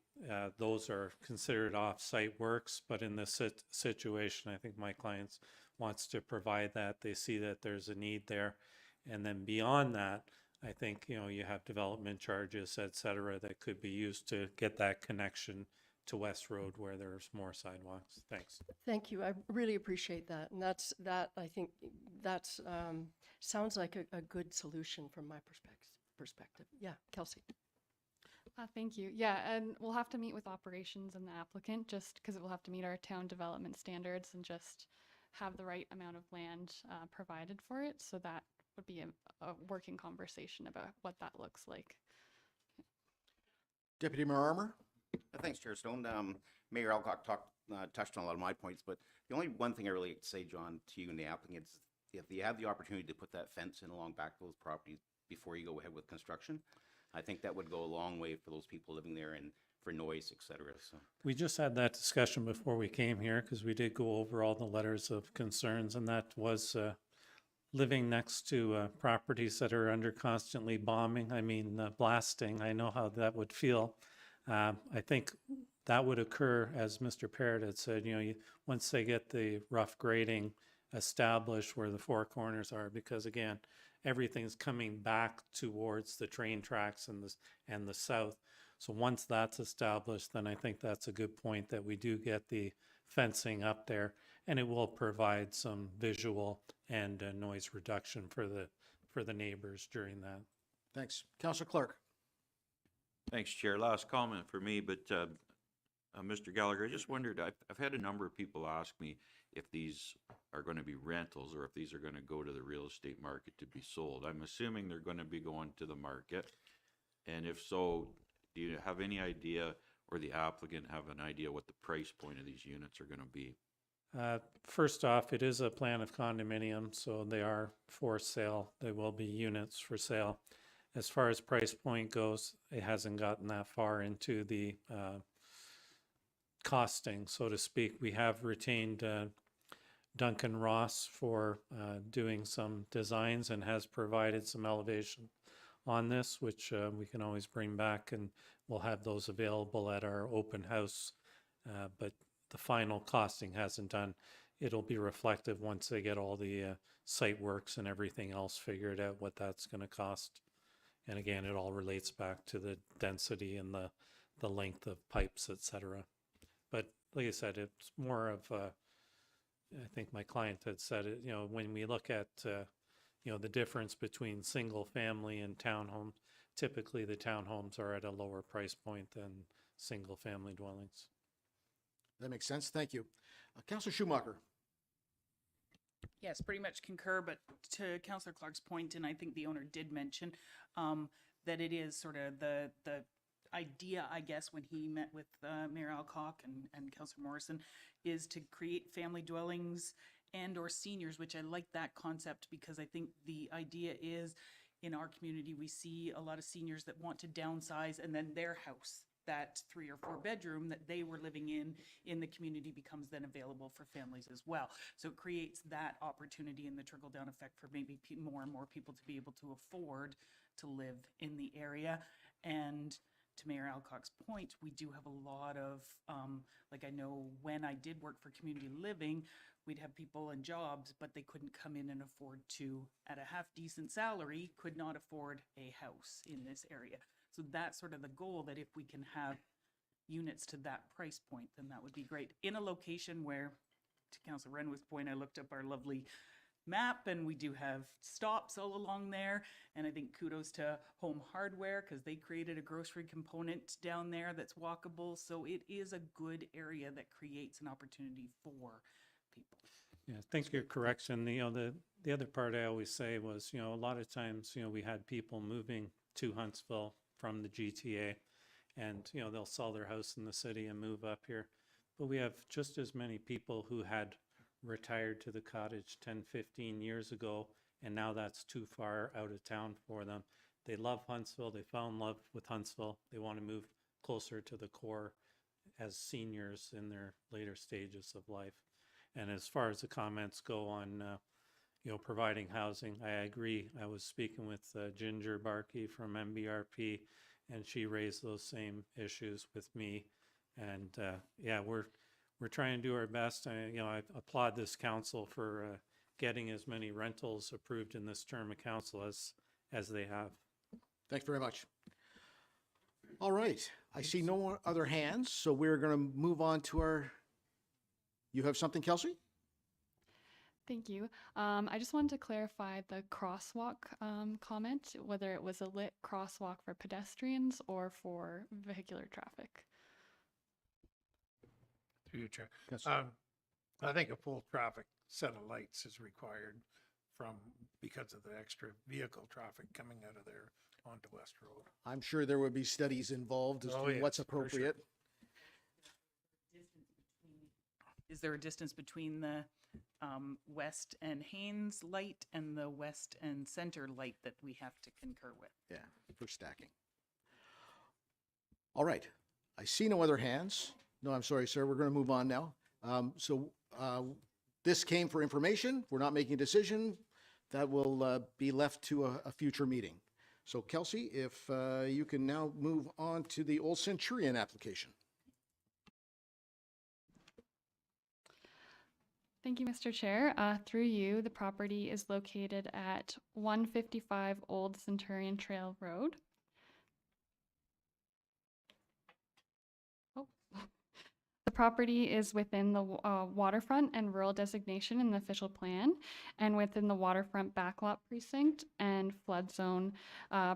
those are considered off-site works, but in this situation, I think my client wants to provide that. They see that there's a need there. And then beyond that, I think, you have development charges, et cetera, that could be used to get that connection to West Road where there's more sidewalks. Thanks. Thank you. I really appreciate that. And I think that's, sounds like a good solution from my perspective. Yeah, Kelsey. Thank you. Yeah, and we'll have to meet with operations and the applicant, just because it will have to meet our town development standards and just have the right amount of land provided for it. So that would be a working conversation about what that looks like. Deputy Mayor Armour? Thanks, Chair Stone. Mayor Alcock touched on a lot of my points, but the only one thing I really like to say, John, to you and the applicants, if you have the opportunity to put that fence in along back those properties before you go ahead with construction, I think that would go a long way for those people living there and for noise, et cetera. So We just had that discussion before we came here, because we did go over all the letters of concerns, and that was living next to properties that are under constantly blasting. I know how that would feel. I think that would occur, as Mr. Parrott had said, once they get the rough grading established where the four corners are, because again, everything's coming back towards the train tracks and the south. So once that's established, then I think that's a good point that we do get the fencing up there, and it will provide some visual and noise reduction for the neighbors during that. Thanks. Councillor Clark? Thanks, Chair. Last comment for me, but Mr. Gallagher, I just wondered, I've had a number of people ask me if these are going to be rentals or if these are going to go to the real estate market to be sold. I'm assuming they're going to be going to the market. And if so, do you have any idea, or the applicant have an idea what the price point of these units are going to be? First off, it is a plan of condominium, so they are for sale. They will be units for sale. As far as price point goes, it hasn't gotten that far into the costing, so to speak. We have retained Duncan Ross for doing some designs and has provided some elevation on this, which we can always bring back, and we'll have those available at our open house. But the final costing hasn't done. It'll be reflective once they get all the site works and everything else figured out what that's going to cost. And again, it all relates back to the density and the length of pipes, etc. But like I said, it's more of I think my client had said it, you know, when we look at, you know, the difference between single family and townhomes, typically the townhomes are at a lower price point than single family dwellings. That makes sense. Thank you. Councillor Schumacher. Yes, pretty much concur, but to Councillor Clark's point, and I think the owner did mention that it is sort of the idea, I guess, when he met with Mayor Alcock and Councillor Morrison, is to create family dwellings and or seniors, which I like that concept, because I think the idea is in our community, we see a lot of seniors that want to downsize, and then their house, that 3 or 4 bedroom that they were living in the community, becomes then available for families as well. So it creates that opportunity and the trickle down effect for maybe more and more people to be able to afford to live in the area. And to Mayor Alcock's point, we do have a lot of, like, I know when I did work for community living, we'd have people in jobs, but they couldn't come in and afford to, at a half decent salary, could not afford a house in this area. So that's sort of the goal, that if we can have units to that price point, then that would be great. In a location where, to Councillor Renwick's point, I looked up our lovely map, and we do have stops all along there. And I think kudos to Home Hardware, because they created a grocery component down there that's walkable. So it is a good area that creates an opportunity for people. Yeah, thanks for your correction. You know, the other part I always say was, you know, a lot of times, you know, we had people moving to Huntsville from the GTA, and, you know, they'll sell their house in the city and move up here. But we have just as many people who had retired to the cottage 10, 15 years ago, and now that's too far out of town for them. They love Huntsville. They fell in love with Huntsville. They want to move closer to the core as seniors in their later stages of life. And as far as the comments go on, you know, providing housing, I agree. I was speaking with Ginger Barkey from MBRP, and she raised those same issues with me. And yeah, we're trying to do our best. You know, I applaud this council for getting as many rentals approved in this term of council as they have. Thanks very much. All right. I see no other hands, so we're going to move on to our... You have something, Kelsey? Thank you. I just wanted to clarify the crosswalk comment, whether it was a lit crosswalk for pedestrians or for vehicular traffic. Through you, Chair. Yes. I think a full traffic set of lights is required because of the extra vehicle traffic coming out of there onto West Road. I'm sure there would be studies involved as to yes, what's for sure. appropriate. Is there a distance between the West and Haynes light and the West and Center light that we have to concur with? Yeah, for stacking. All right. I see no other hands. No, I'm sorry, sir. We're going to move on now. This came for information. We're not making a decision. That will be left to a future meeting. So Kelsey, if you can now move on to the Old Centurion application. Thank you, Mr. Chair. Through you, the property is located at 155 Old Centurion Trail Road. The property is within the waterfront and rural designation in the official plan, and within the waterfront backlot precinct and flood zone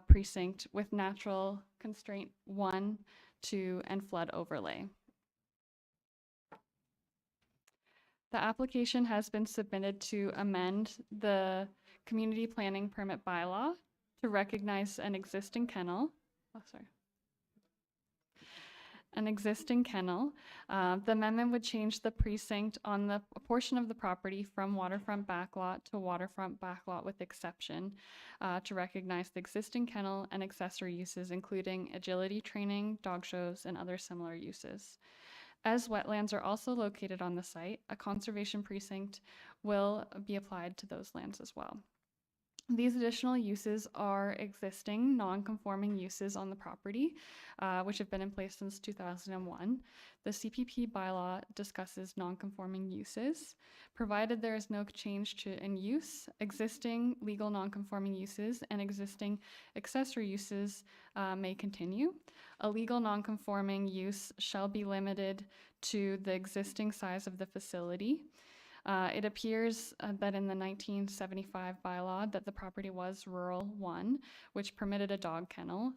precinct with natural constraint 1, 2, and flood overlay. The application has been submitted to amend the community planning permit bylaw to recognize an existing kennel. An existing kennel. The amendment would change the precinct on a portion of the property from waterfront backlot to waterfront backlot with exception to recognize the existing kennel and accessory uses, including agility training, dog shows, and other similar uses. As wetlands are also located on the site, a conservation precinct will be applied to those lands as well. These additional uses are existing non-conforming uses on the property, which have been in place since 2001. The CPP bylaw discusses non-conforming uses. Provided there is no change in use, existing legal non-conforming uses and existing accessory uses may continue. A legal non-conforming use shall be limited to the existing size of the facility. It appears that in the 1975 bylaw that the property was Rural 1, which permitted a dog kennel,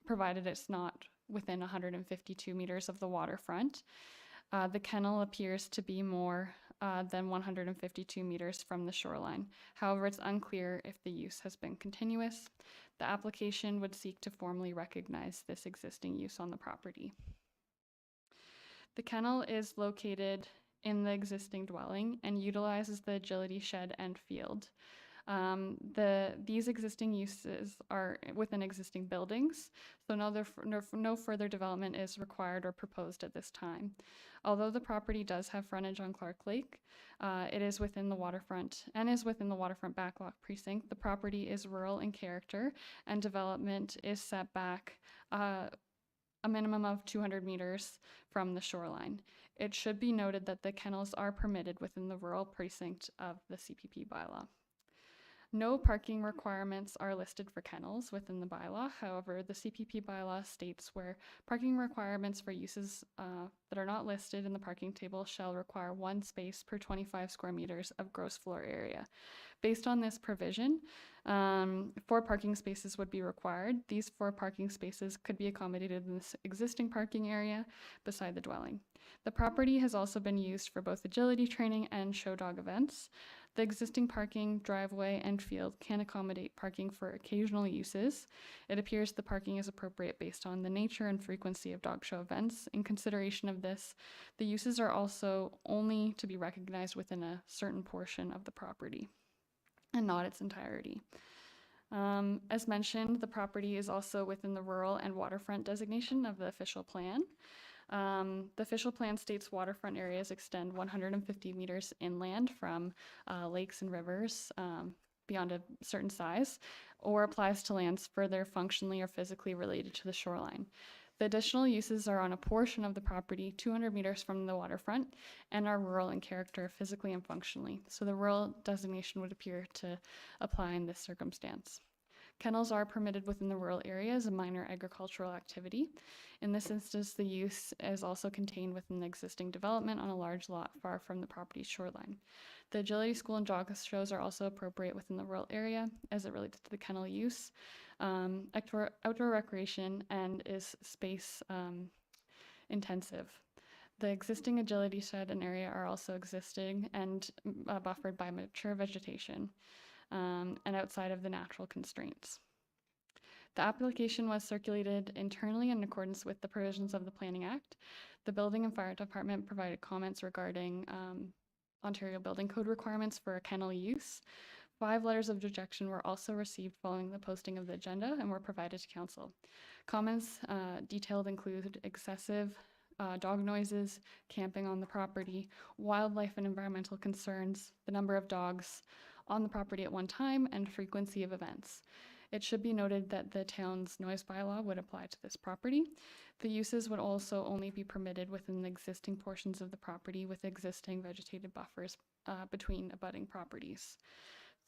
provided it's not within 152 meters of the waterfront. The kennel appears to be more than 152 meters from the shoreline. However, it's unclear if the use has been continuous. The application would seek to formally recognize this existing use on the property. The kennel is located in the existing dwelling and utilizes the agility shed and field. These existing uses are within existing buildings, so no further development is required or proposed at this time. Although the property does have frontage on Clark Lake, it is within the waterfront backlot precinct. The property is rural in character and development is set back a minimum of 200 meters from the shoreline. It should be noted that the kennels are permitted within the rural precinct of the CPP bylaw. No parking requirements are listed for kennels within the bylaw. However, the CPP bylaw states where parking requirements for uses that are not listed in the parking table shall require 1 space per 25 square meters of gross floor area. Based on this provision, 4 parking spaces would be required. These 4 parking spaces could be accommodated in this existing parking area beside the dwelling. The property has also been used for both agility training and show dog events. The existing parking, driveway, and field can accommodate parking for occasional uses. It appears the parking is appropriate based on the nature and frequency of dog show events. In consideration of this, the uses are also only to be recognized within a certain portion of the property and not its entirety. As mentioned, the property is also within the rural and waterfront designation of the official plan. The official plan states waterfront areas extend 150 meters inland from lakes and rivers beyond a certain size, or applies to lands further functionally or physically related to the shoreline. The additional uses are on a portion of the property 200 meters from the waterfront and are rural in character physically and functionally. So the rural designation would appear to apply in this circumstance. Kennels are permitted within the rural area as a minor agricultural activity. In this instance, the use is also contained within the existing development on a large lot far from the property's shoreline. The agility school and dog shows are also appropriate within the rural area as it relates to the kennel use. Outdoor recreation and is space intensive. The existing agility shed and area are also existing and buffered by mature vegetation and outside of the natural constraints. The application was circulated internally in accordance with the provisions of the Planning Act. The Building and Fire Department provided comments regarding Ontario Building Code requirements for a kennel use. 5 letters of rejection were also received following the posting of the agenda and were provided to Council. Comments detailed include excessive dog noises, camping on the property, wildlife and environmental concerns, the number of dogs on the property at one time, and frequency of events. It should be noted that the town's noise bylaw would apply to this property. The uses would also only be permitted within the existing portions of the property with existing vegetated buffers between abutting properties.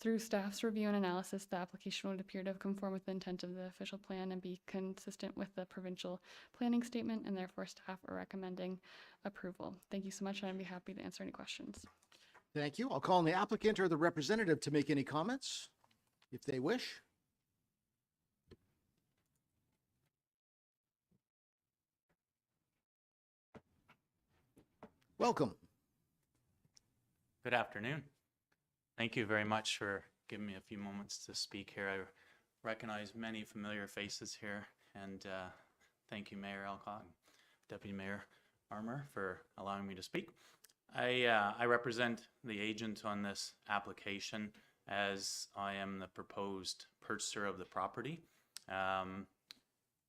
Through staff's review and analysis, the application would appear to have conformed with the intent of the official plan and be consistent with the provincial planning statement, and therefore staff are recommending approval. Thank you so much, and I'd be happy to answer any questions. Thank you. I'll call on the applicant or the representative to make any comments, if they wish. Welcome. Good afternoon. Thank you very much for giving me a few moments to speak here. I recognize many familiar faces here, and thank you, Mayor Alcock, Deputy Mayor Armour, for allowing me to speak. I represent the agent on this application, as I am the proposed purchaser of the property,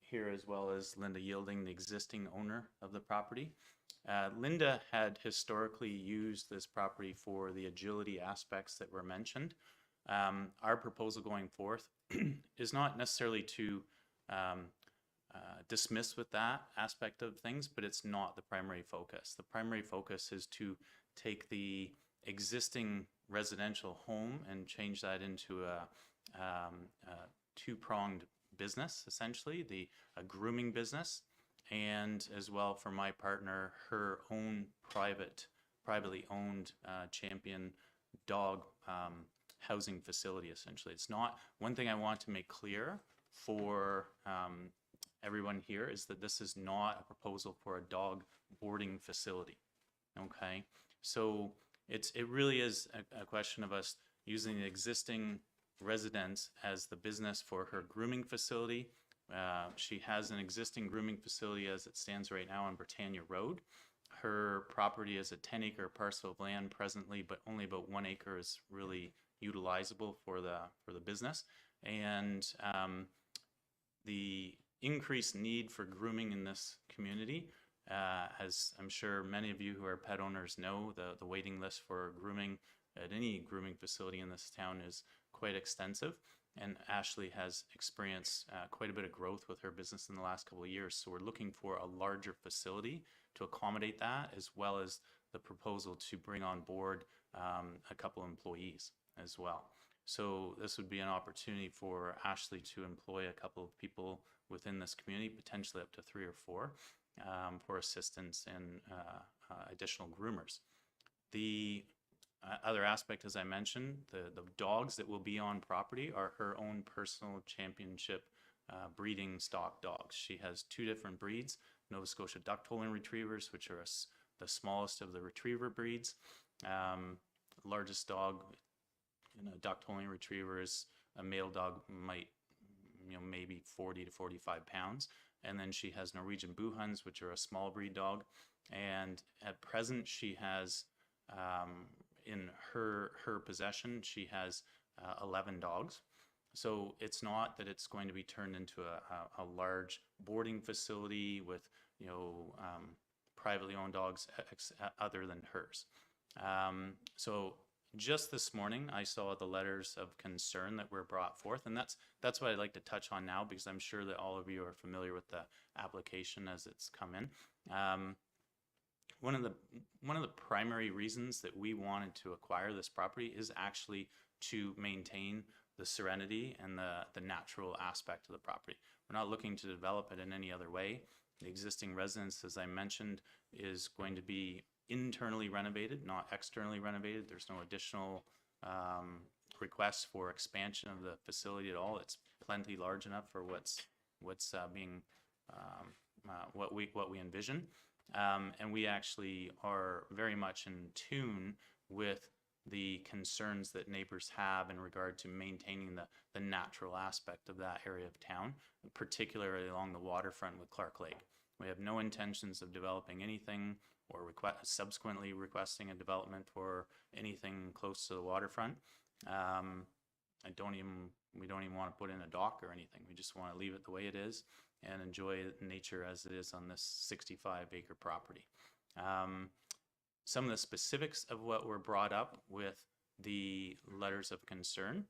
here, as well as Linda Yielding, the existing owner of the property. Linda had historically used this property for the agility aspects that were mentioned. Our proposal going forth is not necessarily to dismiss with that aspect of things, but it's not the primary focus. The primary focus is to take the existing residential home and change that into a two-pronged business, essentially, a grooming business, and as well for my partner, her own privately owned Champion dog housing facility, essentially. It's not, one thing I want to make clear for everyone here is that this is not a proposal for a dog boarding facility, okay? So it really is a question of us using the existing residence as the business for her grooming facility. She has an existing grooming facility as it stands right now on Britannia Road. Her property is a 10-acre parcel of land presently, but only about 1 acre is really utilizable for the business. And the increased need for grooming in this community, as I'm sure many of you who are pet owners know, the waiting list for grooming at any grooming facility in this town is quite extensive. And Ashley has experienced quite a bit of growth with her business in the last couple of years. So we're looking for a larger facility to accommodate that, as well as the proposal to bring on board a couple employees as well. So this would be an opportunity for Ashley to employ a couple of people within this community, potentially up to 3 or 4, for assistance and additional groomers. The other aspect, as I mentioned, the dogs that will be on property are her own personal championship breeding stock dogs. She has 2 different breeds, Nova Scotia Duck-Tolling Retrievers, which are the smallest of the retriever breeds. Largest dog in a duck-tolling retriever is a male dog, might, maybe 40 to 45 pounds. And then she has Norwegian Buhuns, which are a small breed dog. And at present, she has in her possession, she has 11 dogs. So it's not that it's going to be turned into a large boarding facility with, privately owned dogs other than hers. So just this morning, I saw the letters of concern that were brought forth, and that's what I'd like to touch on now, because I'm sure that all of you are familiar with the application as it's come in. One of the primary reasons that we wanted to acquire this property is actually to maintain the serenity and the natural aspect of the property. We're not looking to develop it in any other way. The existing residence, as I mentioned, is going to be internally renovated, not externally renovated. There's no additional requests for expansion of the facility at all. It's plenty large enough for what's being what we envision. And we actually are very much in tune with the concerns that neighbors have in regard to maintaining the natural aspect of that area of town, particularly along the waterfront with Clark Lake. We have no intentions of developing anything or subsequently requesting a development for anything close to the waterfront. We don't even want to put in a dock or anything. We just want to leave it the way it is and enjoy nature as it is on this 65-acre property. Some of the specifics of what were brought up with the letters of concern,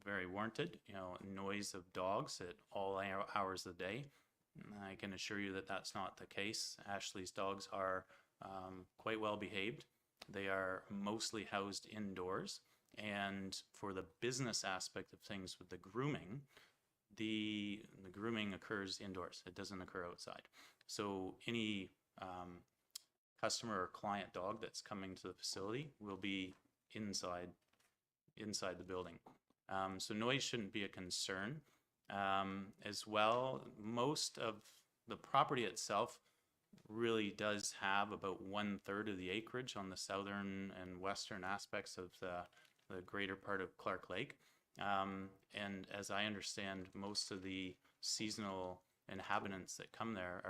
very warranted, noise of dogs at all hours of the day. I can assure you that that's not the case. Ashley's dogs are quite well behaved. They are mostly housed indoors. And for the business aspect of things with the grooming, the grooming occurs indoors. It doesn't occur outside. So any customer or client dog that's coming to the facility will be inside the building. So noise shouldn't be a concern. As well, most of the property itself really does have about 1/3 of the acreage on the southern and western aspects of the greater part of Clark Lake. And as I understand, most of the seasonal inhabitants that come there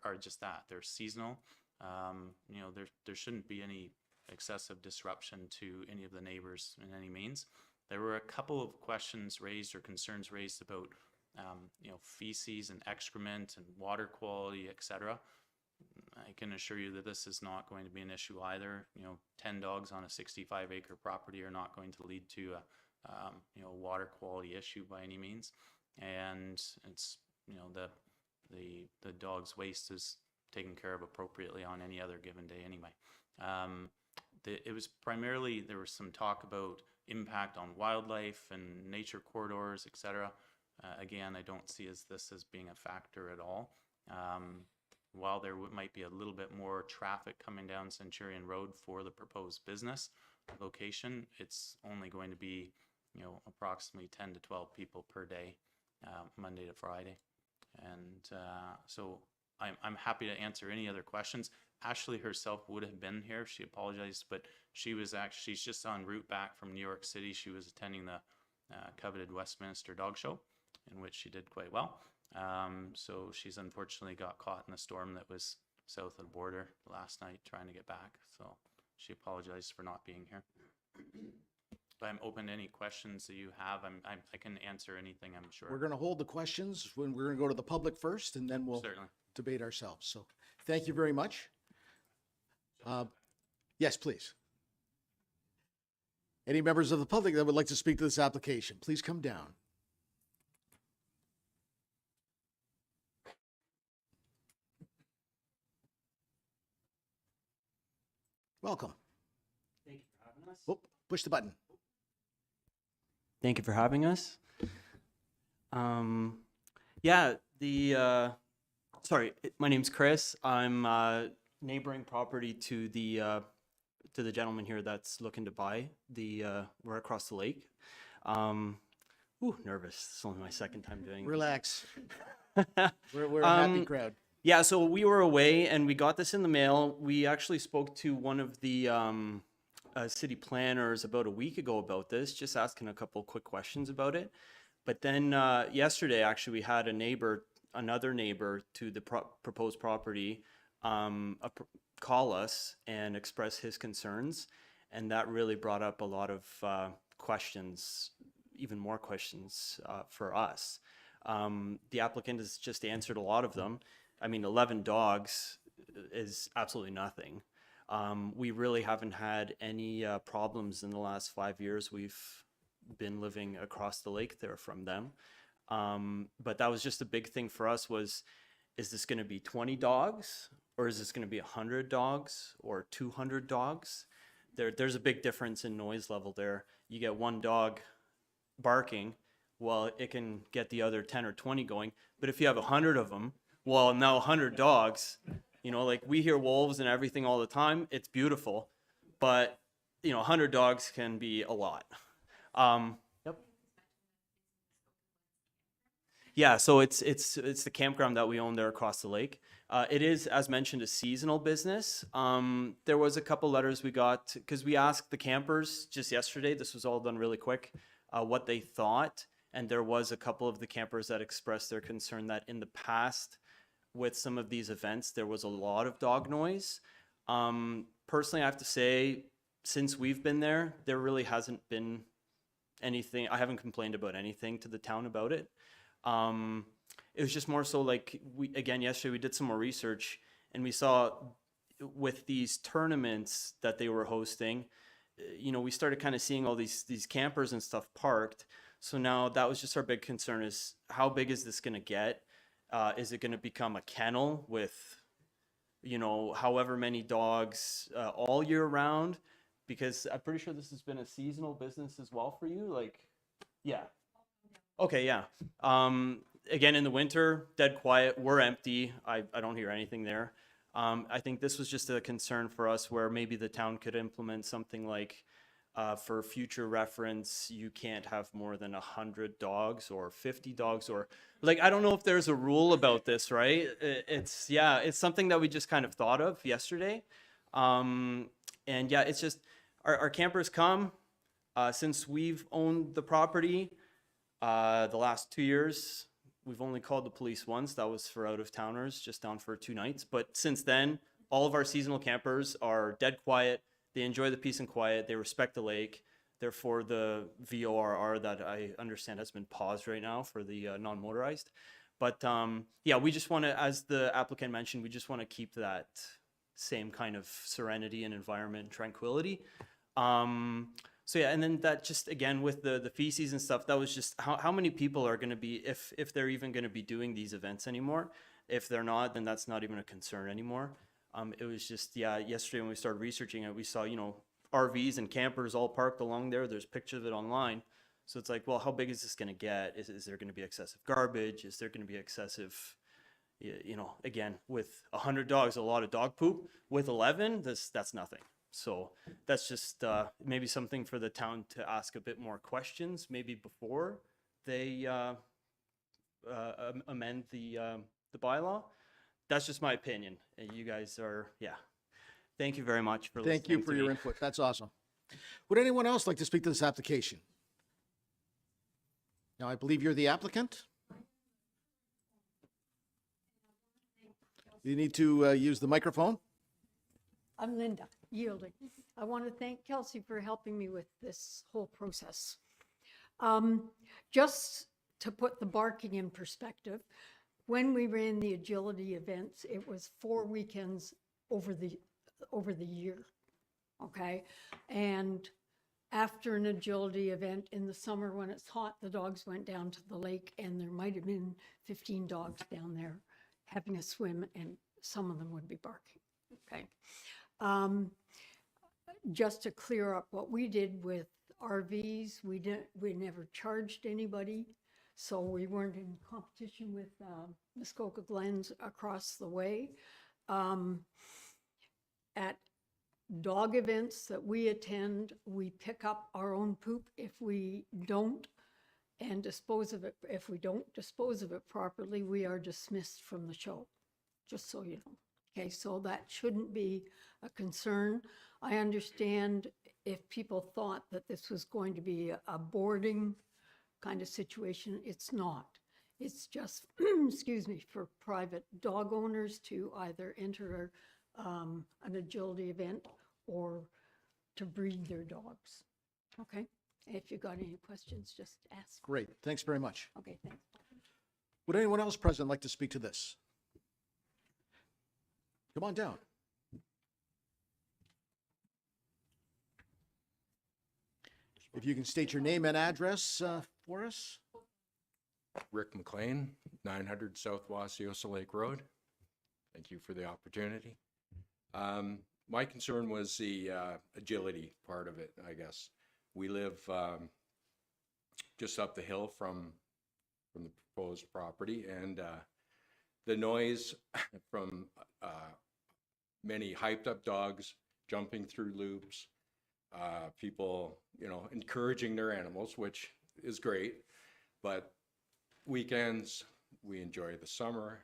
are just that. They're seasonal. There shouldn't be any excessive disruption to any of the neighbors in any means. There were a couple of questions raised or concerns raised about, feces and excrement and water quality, etc. I can assure you that this is not going to be an issue either. 10 dogs on a 65-acre property are not going to lead to a water quality issue by any means. And it's, the dog's waste is taken care of appropriately on any other given day anyway. It was primarily, there was some talk about impact on wildlife and nature corridors, etc. Again, I don't see this as being a factor at all. While there might be a little bit more traffic coming down Centurion Road for the proposed business location, it's only going to be, approximately 10 to 12 people per day, Monday to Friday. And so I'm happy to answer any other questions. Ashley herself would have been here. She apologized, but she's just en route back from New York City. She was attending the coveted Westminster Dog Show, in which she did quite well. So she's unfortunately got caught in a storm that was south of the border last night trying to get back. So she apologized for not being here. But I'm open to any questions that you have. I can answer anything, I'm sure. We're going to hold the questions when we're going to go to the public first, and then we'll Certainly. debate ourselves. So thank you very much. Yes, please. Any members of the public that would like to speak to this application, please come down. Welcome. Thank you for having us. Oh, push the button. Thank you for having us. Yeah, sorry, my name's Chris. I'm neighboring property to the gentleman here that's looking to buy we're across the lake. Nervous. It's only my second time doing this. Relax. We're a happy crowd. Yeah, so we were away and we got this in the mail. We actually spoke to one of the city planners about a week ago about this, just asking a couple quick questions about it. But then yesterday, actually, we had another neighbor to the proposed property call us and express his concerns. And that really brought up a lot of questions, even more questions for us. The applicant has just answered a lot of them. I mean, 11 dogs is absolutely nothing. We really haven't had any problems in the last 5 years. We've been living across the lake there from them. But that was just a big thing for us was, is this going to be 20 dogs or is this going to be 100 dogs or 200 dogs? There's a big difference in noise level there. You get one dog barking, well, it can get the other 10 or 20 going. But if you have 100 of them, well, now 100 dogs, like we hear wolves and everything all the time. It's beautiful, but 100 dogs can be a lot. Yep. Yeah, so it's the campground that we own there across the lake. It is, as mentioned, a seasonal business. There was a couple letters we got because we asked the campers just yesterday. This was all done really quick. What they thought, and there was a couple of the campers that expressed their concern that in the past, with some of these events, there was a lot of dog noise. Personally, I have to say, since we've been there, there really hasn't been anything. I haven't complained about anything to the town about it. It was just more so like yesterday we did some more research and we saw with these tournaments that they were hosting, we started kind of seeing all these campers and stuff parked. So now that was just our big concern is how big is this going to get? Is it going to become a kennel with, however many dogs all year round? Because I'm pretty sure this has been a seasonal business as well for you. Yeah. Okay, yeah. Again, in the winter, dead quiet. We're empty. I don't hear anything there. I think this was just a concern for us where maybe the town could implement something like for future reference, you can't have more than 100 dogs or 50 dogs or I don't know if there's a rule about this, right? It's something that we just kind of thought of yesterday. And yeah, it's just our campers come since we've owned the property the last 2 years. We've only called the police once. That was for out-of-towners, just down for 2 nights. But since then, all of our seasonal campers are dead quiet. They enjoy the peace and quiet. They respect the lake. Therefore, the VORR that I understand has been paused right now for the non-motorized. But yeah, we just want to, as the applicant mentioned, we just want to keep that same kind of serenity and environment, tranquility. So yeah, and then that just, again, with the feces and stuff, that was just how many people are going to be, if they're even going to be doing these events anymore. If they're not, then that's not even a concern anymore. It was just, yeah, yesterday when we started researching it, we saw, you know, RVs and campers all parked along there. There's pictures of it online. So it's like, well, how big is this going to get? Is there going to be excessive garbage? Is there going to be excessive, you know, again, with 100 dogs, a lot of dog poop. With 11, that's nothing. So that's just maybe something for the town to ask a bit more questions, maybe before they amend the bylaw. That's just my opinion. You guys are, yeah. Thank you very much for listening. Thank you for to your me. input. That's awesome. Would anyone else like to speak to this application? Now, I believe you're the applicant. You need to use the microphone. I'm Linda, yielding. I want to thank Kelsey for helping me with this whole process. Just to put the barking in perspective, when we ran the agility events, it was 4 weekends over the year, okay? And after an agility event in the summer when it's hot, the dogs went down to the lake and there might have been 15 dogs down there having a swim, and some of them would be barking, okay? Just to clear up what we did with RVs, we never charged anybody, so we weren't in competition with Muskoka Glens across the way. At dog events that we attend, we pick up our own poop if we don't, and dispose of it. If we don't dispose of it properly, we are dismissed from the show, just so you know. Okay, so that shouldn't be a concern. I understand if people thought that this was going to be a boarding kind of situation, it's not. It's just, excuse me, for private dog owners to either enter an agility event or to breed their dogs. Okay, if you got any questions, just ask. Great. Thanks very much. Okay, thanks. Would anyone else present like to speak to this? Come on down. If you can state your name and address for us. Rick McLean, 900 South Wasiosa Lake Road. Thank you for the opportunity. My concern was the agility part of it, I guess. We live just up the hill from the proposed property, and the noise from many hyped up dogs jumping through loops, people, you know, encouraging their animals, which is great, but weekends, we enjoy the summer,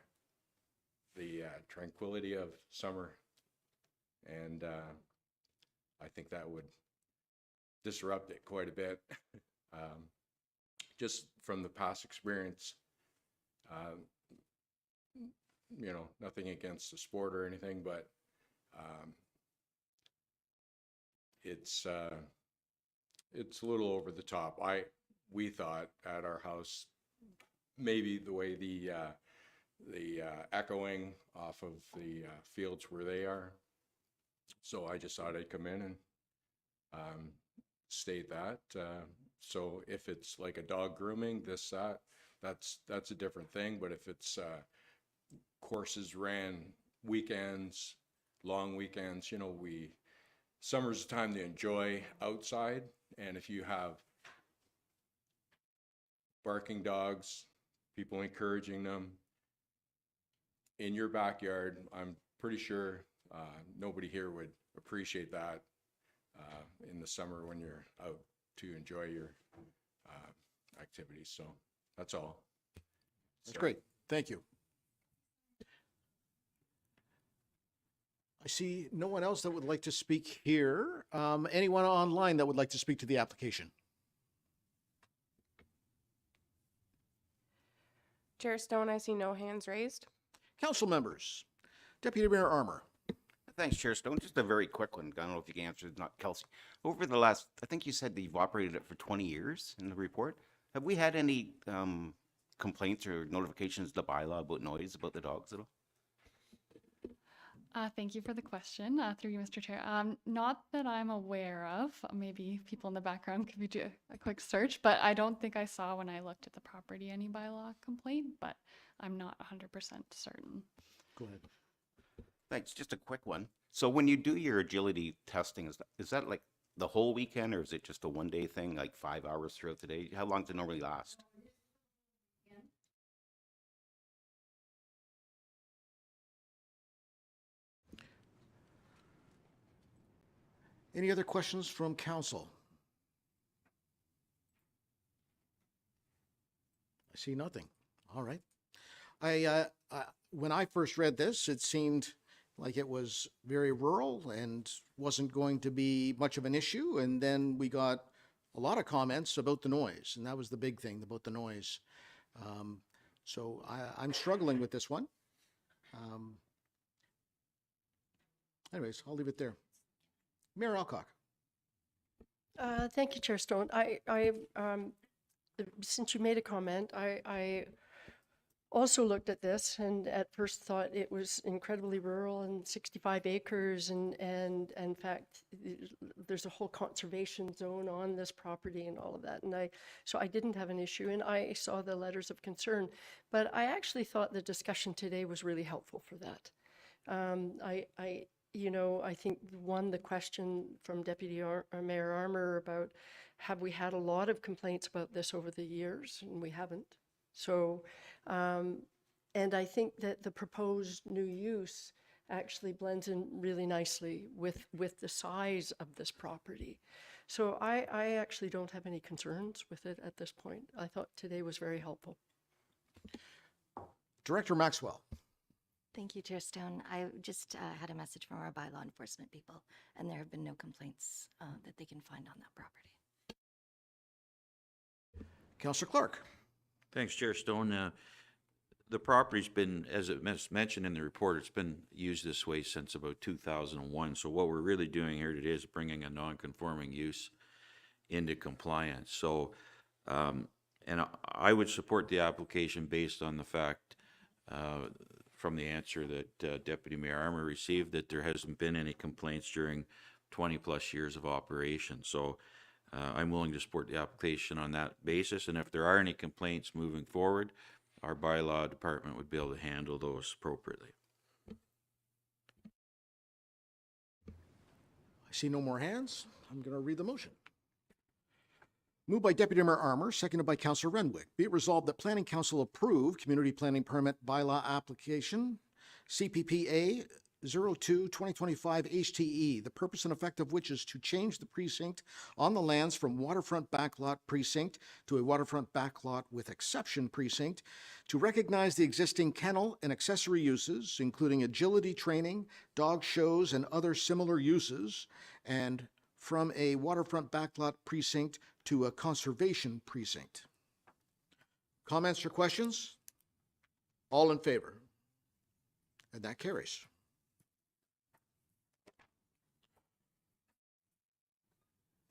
the tranquility of summer, and I think that would disrupt it quite a bit. Just from the past experience, you know, nothing against the sport or anything, but it's a little over the top. We thought at our house, maybe the way the echoing off of the fields where they are. So I just thought I'd come in and state that. So if it's like a dog grooming, that's a different thing. But if it's courses ran weekends, long weekends, you know, summer's the time to enjoy outside. And if you have barking dogs, people encouraging them in your backyard, I'm pretty sure nobody here would appreciate that in the summer when you're out to enjoy your activities. So that's all. That's great. Thank you. I see no one else that would like to speak here. Anyone online that would like to speak to the application? Chair Stone, I see no hands raised. Council members, Deputy Mayor Armour. Thanks, Chair Stone. Just a very quick one. I don't know if you can answer it, not Kelsey. Over the last, I think you said that you've operated it for 20 years in the report. Have we had any complaints or notifications to the bylaw about noise about the dogs at all? Thank you for the question, through you, Mr. Chair. Not that I'm aware of. Maybe people in the background could do a quick search, but I don't think I saw when I looked at the property any bylaw complaint, but I'm not 100% certain. Go ahead. Thanks. Just a quick one. So when you do your agility testing, is that like the whole weekend, or is it just a one-day thing, like 5 hours throughout the day? How long does it normally last? Any other questions from council? I see nothing. All right. When I first read this, it seemed like it was very rural and wasn't going to be much of an issue. And then we got a lot of comments about the noise, and that was the big thing, about the noise. So I'm struggling with this one. Anyways, I'll leave it there. Mayor Alcock. Thank you, Chair Stone. Since you made a comment, I also looked at this and at first thought it was incredibly rural and 65 acres and in fact there's a whole conservation zone on this property and all of that, and so I didn't have an issue, and I saw the letters of concern, but I actually thought the discussion today was really helpful for that. I think the question from Deputy Mayor Armour about have we had a lot of complaints about this over the years, and we haven't. So, and I think that the proposed new use actually blends in really nicely with the size of this property. So I actually don't have any concerns with it at this point. I thought today was very helpful. Director Maxwell. Thank you, Chair Stone. I just had a message from our bylaw enforcement people, and there have been no complaints that they can find on that property. Councillor Clark. Thanks, Chair Stone. The property's been, as it mentioned in the report, it's been used this way since about 2001. So what we're really doing here today is bringing a non-conforming use into compliance. So, and I would support the application based on the fact from the answer that Deputy Mayor Armour received that there hasn't been any complaints during 20 plus years of operation. So I'm willing to support the application on that basis. And if there are any complaints moving forward, our bylaw department would be able to handle those appropriately. I see no more hands. I'm going to read the motion. Moved by Deputy Mayor Armour, seconded by Councillor Renwick. Be it resolved that Planning Council approve Community Planning Permit Bylaw Application, CPPA 02-2025 HTE, the purpose and effect of which is to change the precinct on the lands from waterfront backlot precinct to a waterfront backlot with exception precinct, to recognize the existing kennel and accessory uses, including agility training, dog shows, and other similar uses, and from a waterfront backlot precinct to a conservation precinct. Comments or questions? All in favor? And that carries.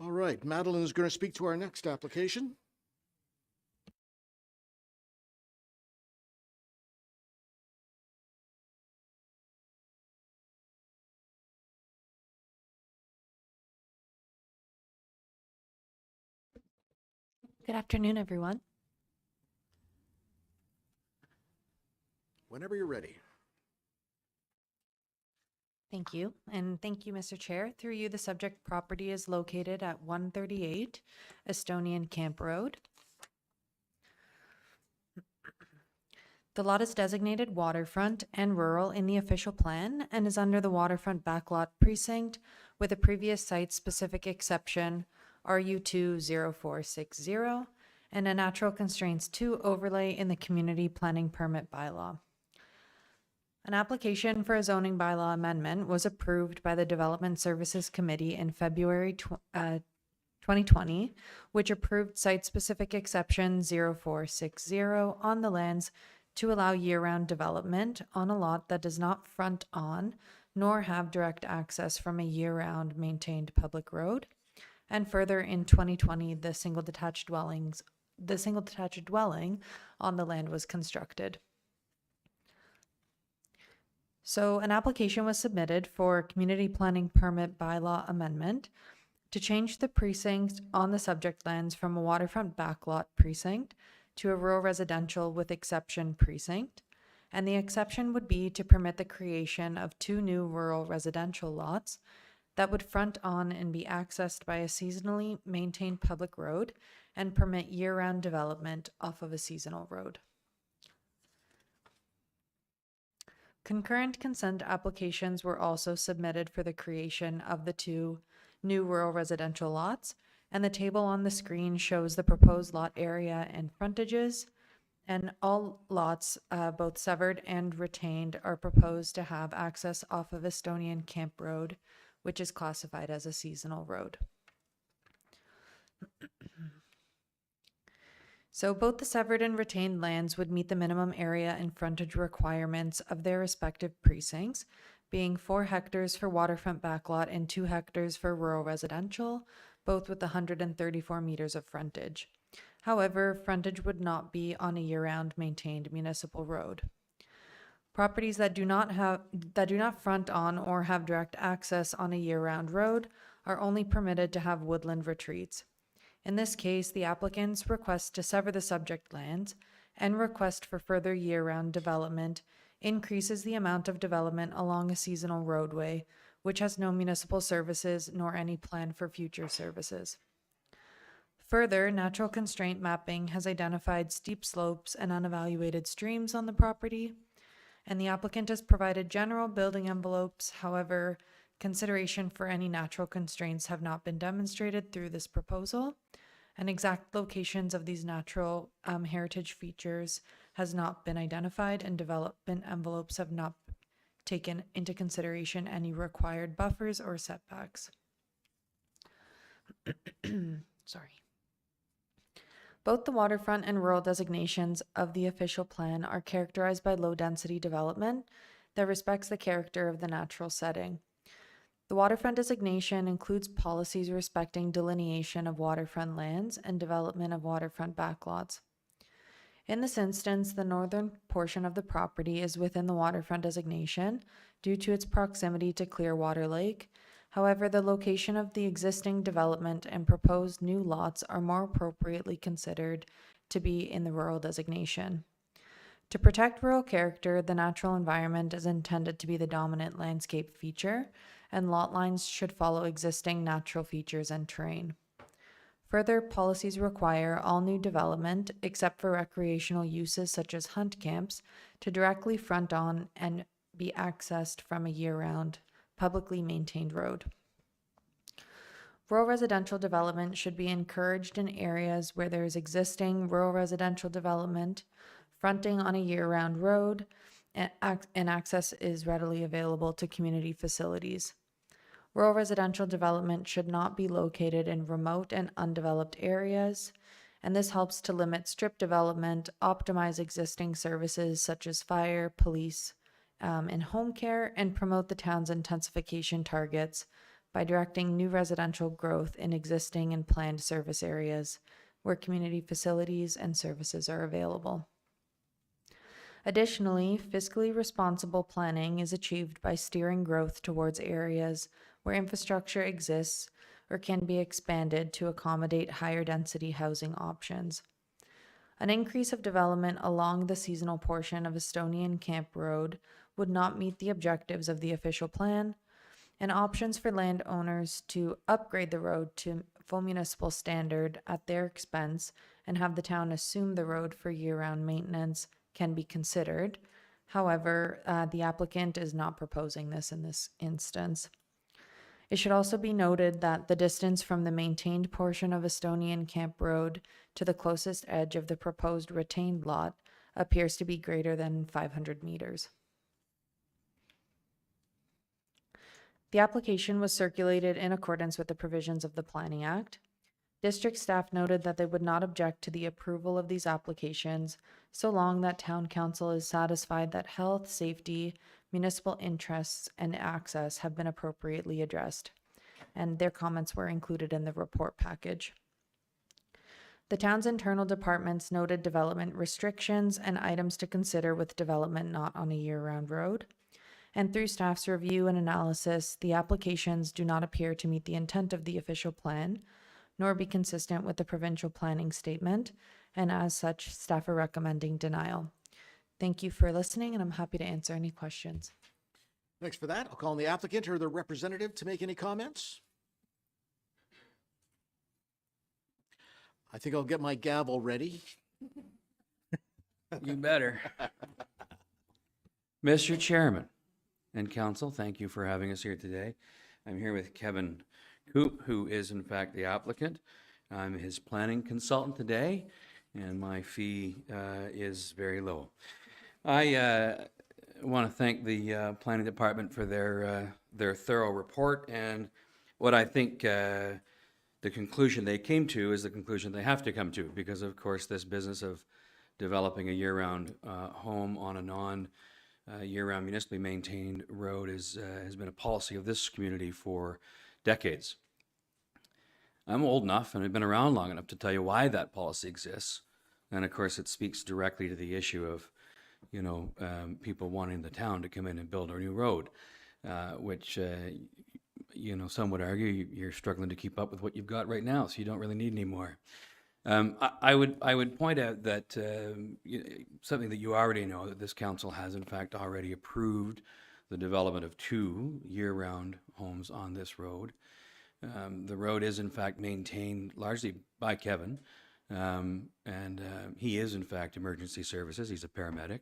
All right, Madeline is going to speak to our next application. Good afternoon, everyone. Whenever you're ready. Thank you. And thank you, Mr. Chair. Through you, the subject property is located at 138 Estonian Camp Road. The lot is designated waterfront and rural in the official plan and is under the waterfront backlot precinct with a previous site-specific exception RU20460 and a natural constraints 2 overlay in the community planning permit bylaw. An application for a zoning bylaw amendment was approved by the Development Services Committee in February 2020, which approved site-specific exception 0460 on the lands to allow year-round development on a lot that does not front on nor have direct access from a year-round maintained public road. And further, in 2020, the single detached dwellings the single detached dwelling on the land was constructed. So an application was submitted for community planning permit bylaw amendment to change the precinct on the subject lands from a waterfront backlot precinct to a rural residential with exception precinct. And the exception would be to permit the creation of 2 new rural residential lots that would front on and be accessed by a seasonally maintained public road and permit year-round development off of a seasonal road. Concurrent consent applications were also submitted for the creation of the 2 new rural residential lots, and the table on the screen shows the proposed lot area and frontages, and all lots, both severed and retained, are proposed to have access off of Estonian Camp Road, which is classified as a seasonal road. So both the severed and retained lands would meet the minimum area and frontage requirements of their respective precincts, being 4 hectares for waterfront backlot and 2 hectares for rural residential, both with 134 meters of frontage. However, frontage would not be on a year-round maintained municipal road. Properties that do not front on or have direct access on a year-round road are only permitted to have woodland retreats. In this case, the applicant's request to sever the subject lands and request for further year-round development increases the amount of development along a seasonal roadway, which has no municipal services nor any plan for future services. Further, natural constraint mapping has identified steep slopes and unevaluated streams on the property, and the applicant has provided general building envelopes. However, consideration for any natural constraints have not been demonstrated through this proposal, and exact locations of these natural heritage features has not been identified, and development envelopes have not taken into consideration any required buffers or setbacks. Sorry. Both the waterfront and rural designations of the official plan are characterized by low-density development that respects the character of the natural setting. The waterfront designation includes policies respecting delineation of waterfront lands and development of waterfront backlots. In this instance, the northern portion of the property is within the waterfront designation due to its proximity to Clearwater Lake. However, the location of the existing development and proposed new lots are more appropriately considered to be in the rural designation. To protect rural character, the natural environment is intended to be the dominant landscape feature, and lot lines should follow existing natural features and terrain. Further, policies require all new development, except for recreational uses such as hunt camps, to directly front on and be accessed from a year-round publicly maintained road. Rural residential development should be encouraged in areas where there is existing rural residential development, fronting on a year-round road, and access is readily available to community facilities. Rural residential development should not be located in remote and undeveloped areas, and this helps to limit strip development, optimize existing services such as fire, police, and home care, and promote the town's intensification targets by directing new residential growth in existing and planned service areas where community facilities and services are available. Additionally, fiscally responsible planning is achieved by steering growth towards areas where infrastructure exists or can be expanded to accommodate higher density housing options. An increase of development along the seasonal portion of Estonian Camp Road would not meet the objectives of the official plan, and options for landowners to upgrade the road to full municipal standard at their expense and have the town assume the road for year-round maintenance can be considered. However, the applicant is not proposing this in this instance. It should also be noted that the distance from the maintained portion of Estonian Camp Road to the closest edge of the proposed retained lot appears to be greater than 500 meters. The application was circulated in accordance with the provisions of the Planning Act. District staff noted that they would not object to the approval of these applications so long that Town Council is satisfied that health, safety, municipal interests, and access have been appropriately addressed, and their comments were included in the report package. The town's internal departments noted development restrictions and items to consider with development not on a year-round road. And through staff's review and analysis, the applications do not appear to meet the intent of the official plan, nor be consistent with the provincial planning statement, and as such, staff are recommending denial. Thank you for listening, and I'm happy to answer any questions. Thanks for that. I'll call on the applicant or the representative to make any comments. I think I'll get my gavel ready. You better. Mr. Chairman and Council, thank you for having us here today. I'm here with Kevin Coop, who is in fact the applicant. I'm his planning consultant today, and my fee is very low. I want to thank the planning department for their thorough report, and what I think the conclusion they came to is the conclusion they have to come to, because of course this business of developing a year-round home on a non-year-round municipally maintained road has been a policy of this community for decades. I'm old enough and I've been around long enough to tell you why that policy exists, and of course it speaks directly to the issue of people wanting the town to come in and build a new road, which, some would argue you're struggling to keep up with what you've got right now, so you don't really need any more. I would point out that something that you already know, that this council has in fact already approved the development of 2 year-round homes on this road. The road is in fact maintained largely by Kevin, and he is in fact emergency services. He's a paramedic.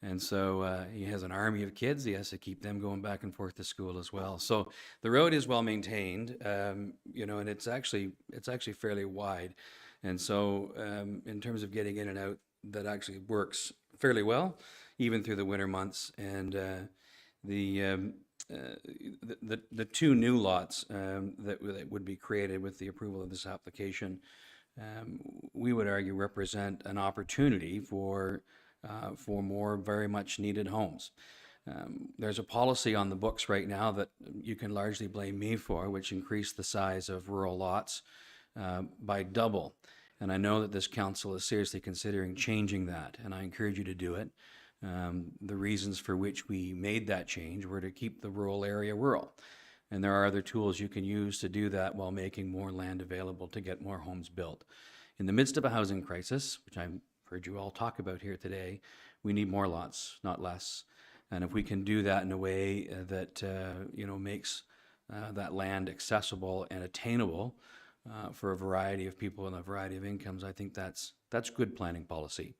And so he has an army of kids. He has to keep them going back and forth to school as well. So the road is well maintained, and it's actually fairly wide. And so in terms of getting in and out, that actually works fairly well, even through the winter months. And the 2 new lots that would be created with the approval of this application, we would argue represent an opportunity for more very much needed homes. There's a policy on the books right now that you can largely blame me for, which increased the size of rural lots by double. And I know that this council is seriously considering changing that, and I encourage you to do it. The reasons for which we made that change were to keep the rural area rural. And there are other tools you can use to do that while making more land available to get more homes built. In the midst of a housing crisis, which I've heard you all talk about here today, we need more lots, not less. And if we can do that in a way that makes that land accessible and attainable for a variety of people and a variety of incomes, I think that's good planning policy.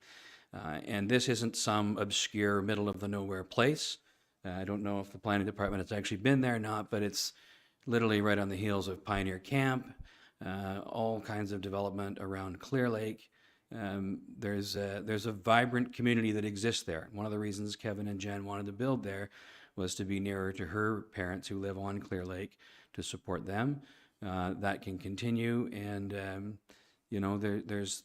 And this isn't some obscure middle of the nowhere place. I don't know if the planning department has actually been there or not, but it's literally right on the heels of Pioneer Camp, all kinds of development around Clear Lake. There's a vibrant community that exists there. One of the reasons Kevin and Jen wanted to build there was to be nearer to her parents who live on Clear Lake, to support them. That can continue, and there's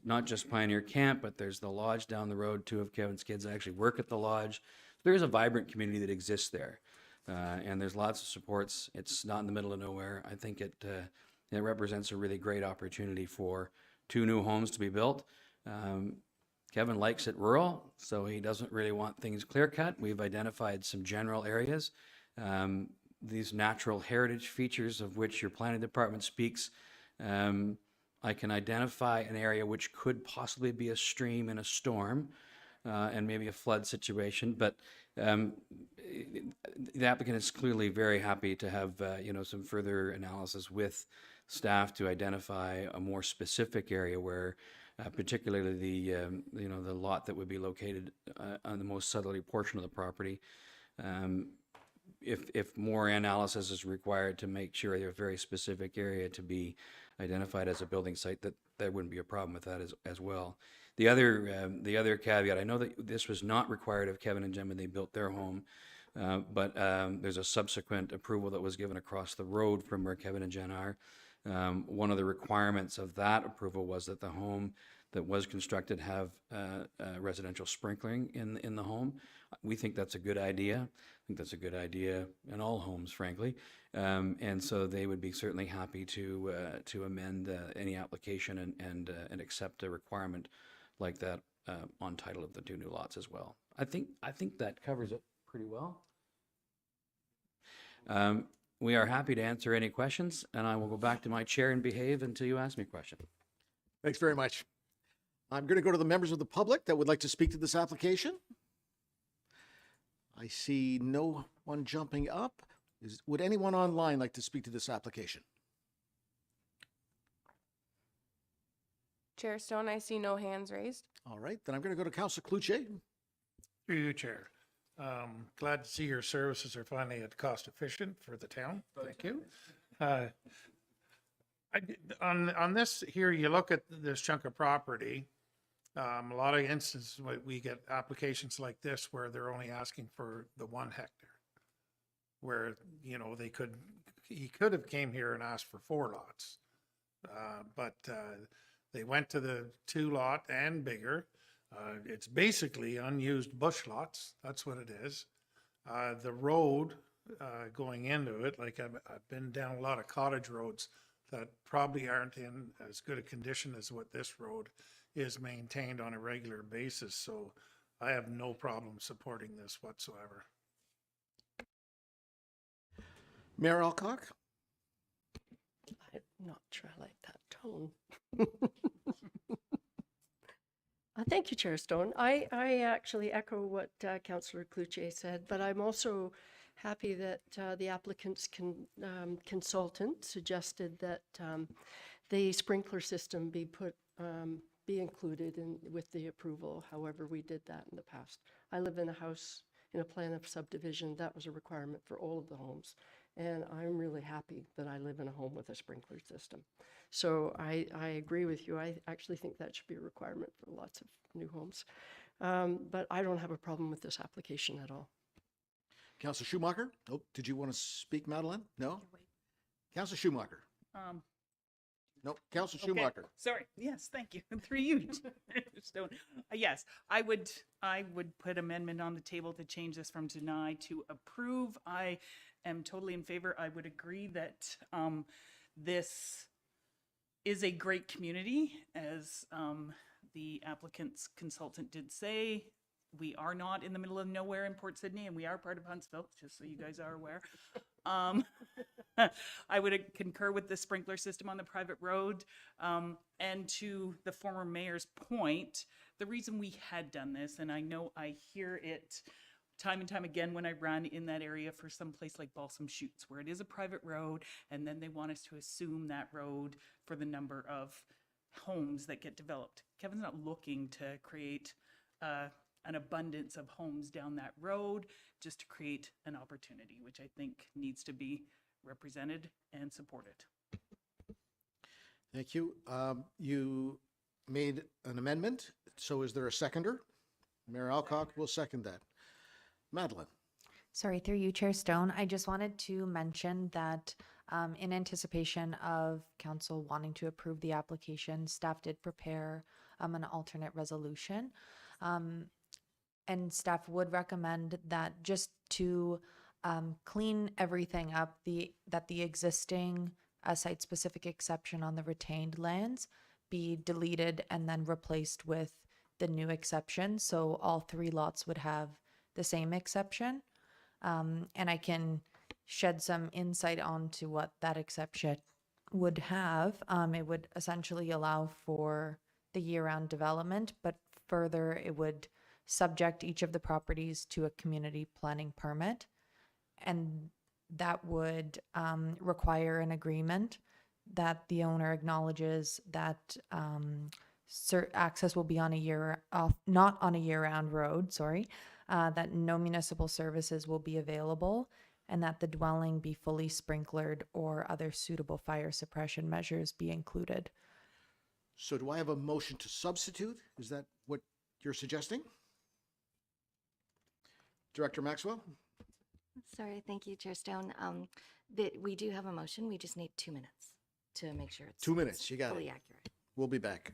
not just Pioneer Camp, but there's the lodge down the road. 2 of Kevin's kids actually work at the lodge. There's a vibrant community that exists there, and there's lots of supports. It's not in the middle of nowhere. I think it represents a really great opportunity for 2 new homes to be built. Kevin likes it rural, so he doesn't really want things clear-cut. We've identified some general areas. These natural heritage features of which your planning department speaks, I can identify an area which could possibly be a stream in a storm, and maybe a flood situation, but the applicant is clearly very happy to have some further analysis with staff to identify a more specific area where particularly the lot that would be located on the most southerly portion of the property. If more analysis is required to make sure there's a very specific area to be identified as a building site, that there wouldn't be a problem with that as well. The other caveat, I know that this was not required of Kevin and Jen when they built their home, but there's a subsequent approval that was given across the road from where Kevin and Jen are, One of the requirements of that approval was that the home that was constructed have residential sprinkling in the home. We think that's a good idea. I think that's a good idea in all homes, frankly. And so they would be certainly happy to amend any application and accept a requirement like that on title of the 2 new lots as well. I think that covers it pretty well. We are happy to answer any questions, and I will go back to my chair and behave until you ask me a question. Thanks very much. I'm going to go to the members of the public that would like to speak to this application. I see no one jumping up. Would anyone online like to speak to this application? Chair Stone, I see no hands raised. All right, then I'm going to go to Councillor Cluche. Through you, Chair. Glad to see your services are finally at cost efficient for the town. Thank you. On this here, you look at this chunk of property, a lot of instances we get applications like this where they're only asking for the 1 hectare. Where, you know, he could have came here and asked for 4 lots. But they went to the 2 lot and bigger. It's basically unused bush lots. That's what it is. The road going into it, like I've been down a lot of cottage roads that probably aren't in as good a condition as what this road is maintained on a regular basis. So I have no problem supporting this whatsoever. Mayor Alcock? I'm not sure I like that tone. Thank you, Chair Stone. I actually echo what Councillor Cluche said, but I'm also happy that the applicant's consultant suggested that the sprinkler system be included with the approval, however we did that in the past. I live in a house in a plan of subdivision. That was a requirement for all of the homes. And I'm really happy that I live in a home with a sprinkler system. So I agree with you. I actually think that should be a requirement for lots of new homes. But I don't have a problem with this application at all. Councillor Schumacher? Oh, did you want to speak, Madeline? No? Councillor Schumacher? No, Councillor Okay. Schumacher. Sorry. Yes, thank you. Through you, Stone. Yes, I would put amendment on the table to change this from deny to approve. I am totally in favor. I would agree that this is a great community, as the applicant's consultant did say. We are not in the middle of nowhere in Port Sydney, and we are part of Huntsville, just so you guys are aware. I would concur with the sprinkler system on the private road. And to the former mayor's point, the reason we had done this, and I know I hear it time and time again when I run in that area for some place like Balsam Shoots, where it is a private road, and then they want us to assume that road for the number of homes that get developed. Kevin's not looking to create an abundance of homes down that road, just to create an opportunity, which I think needs to be represented and supported. Thank you. You made an amendment, so is there a seconder? Mayor Alcock will second that. Madeline? Sorry, through you, Chair Stone. I just wanted to mention that in anticipation of council wanting to approve the application, staff did prepare an alternate resolution. And staff would recommend that just to clean everything up, that the existing site-specific exception on the retained lands be deleted and then replaced with the new exception. So all 3 lots would have the same exception. And I can shed some insight onto what that exception would have. It would essentially allow for the year-round development, but further it would subject each of the properties to a community planning permit. And that would require an agreement that the owner acknowledges that access will be on a not on a year-round road, that no municipal services will be available, and that the dwelling be fully sprinklered or other suitable fire suppression measures be included. So do I have a motion to substitute? Is that what you're suggesting? Director Maxwell? Sorry, thank you, Chair Stone. We do have a motion. We just need 2 minutes. to make sure it's 2 minutes, you got fully it. accurate. We'll be back.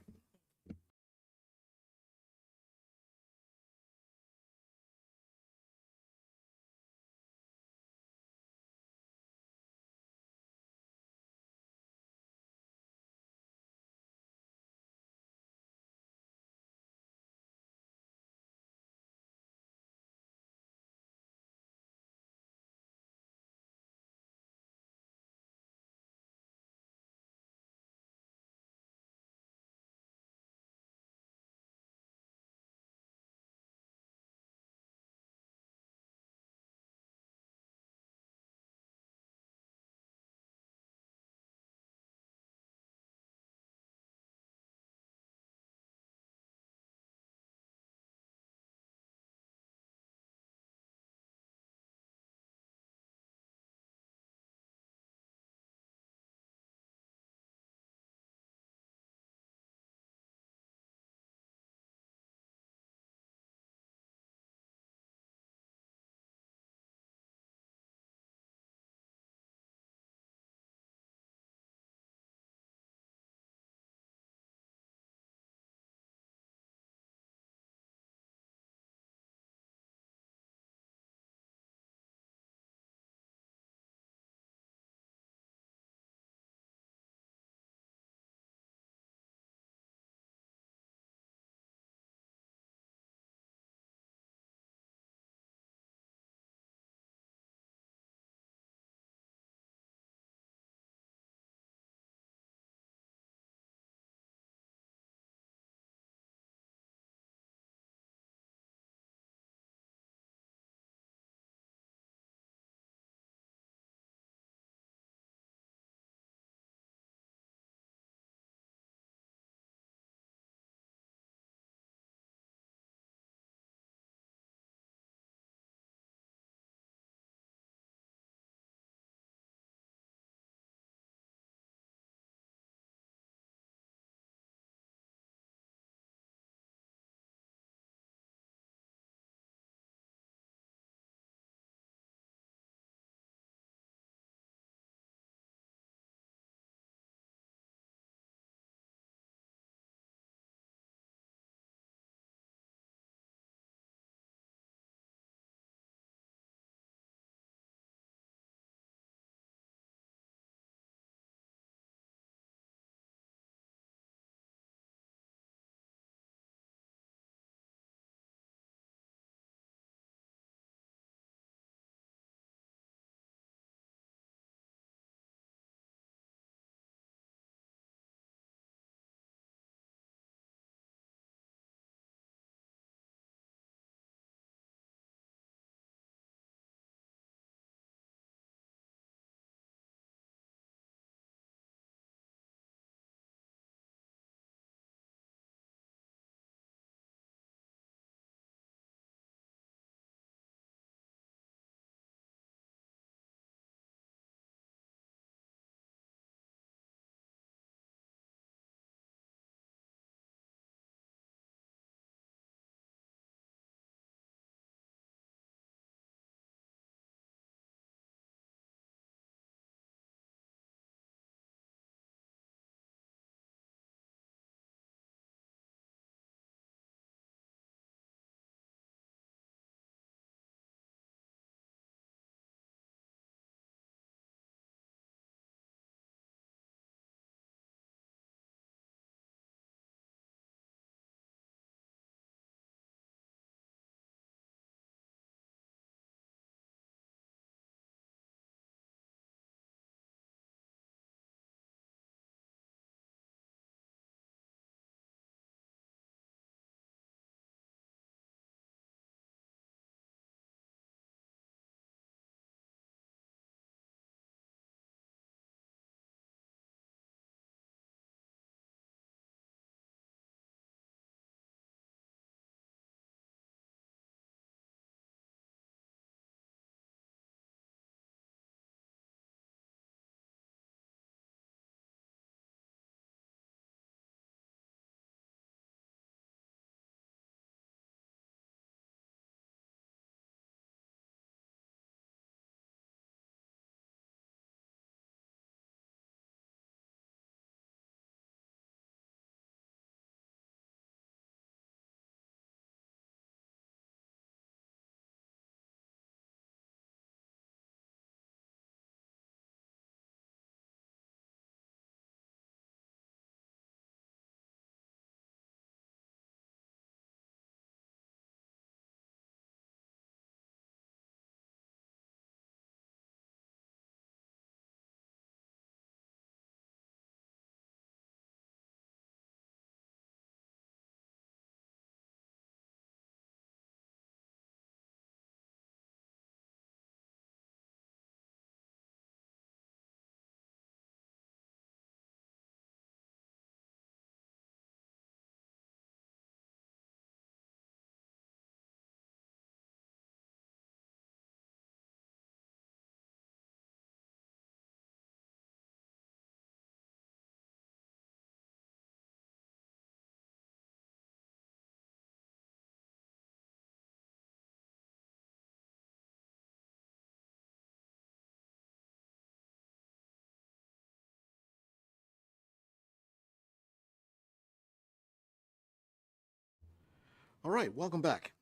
All right, welcome back.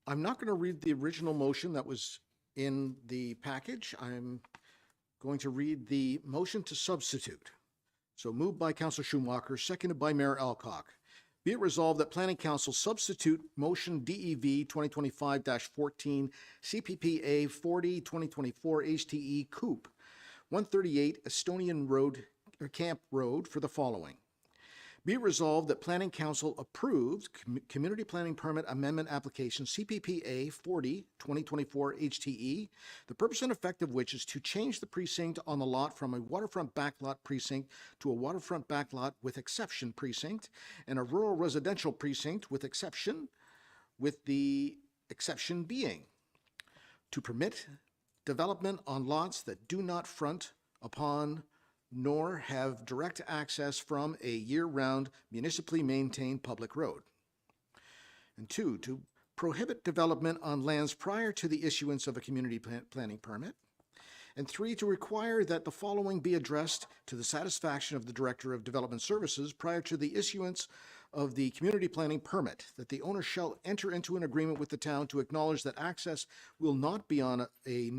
I'm not going to read the original motion that was in the package. I'm going to read the motion to substitute. So moved by Councillor Schumacher, seconded by Mayor Alcock. Be it resolved that Planning Council substitute motion DEV 2025-14 CPPA 40 2024 HTE Coupe 138 Estonian Road or Camp Road for the following. Be it resolved that Planning Council approved Community Planning Permit Amendment Application CPPA 40 2024 HTE, the purpose and effect of which is to change the precinct on the lot from a waterfront backlot precinct to a waterfront backlot with exception precinct and a rural residential precinct with exception, with the exception being to permit development on lots that do not front upon nor have direct access from a year-round municipally maintained public road. And 2, to prohibit development on lands prior to the issuance of a community planning permit. And 3, to require that the following be addressed to the satisfaction of the Director of Development Services prior to the issuance of the community planning permit, that the owner shall enter into an agreement with the town to acknowledge that access will not be on a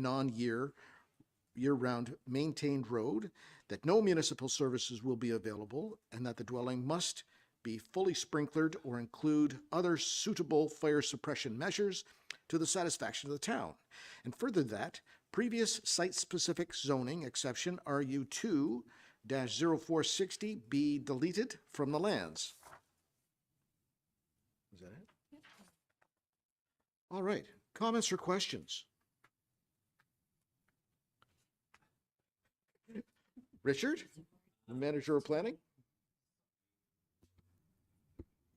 year-round maintained road, that no municipal services will be available, and that the dwelling must be fully sprinklered or include other suitable fire suppression measures to the satisfaction of the town. And further that previous site-specific zoning exception RU2-0460 be deleted from the lands. Is that it? All right. Comments or questions? Richard, the manager of planning?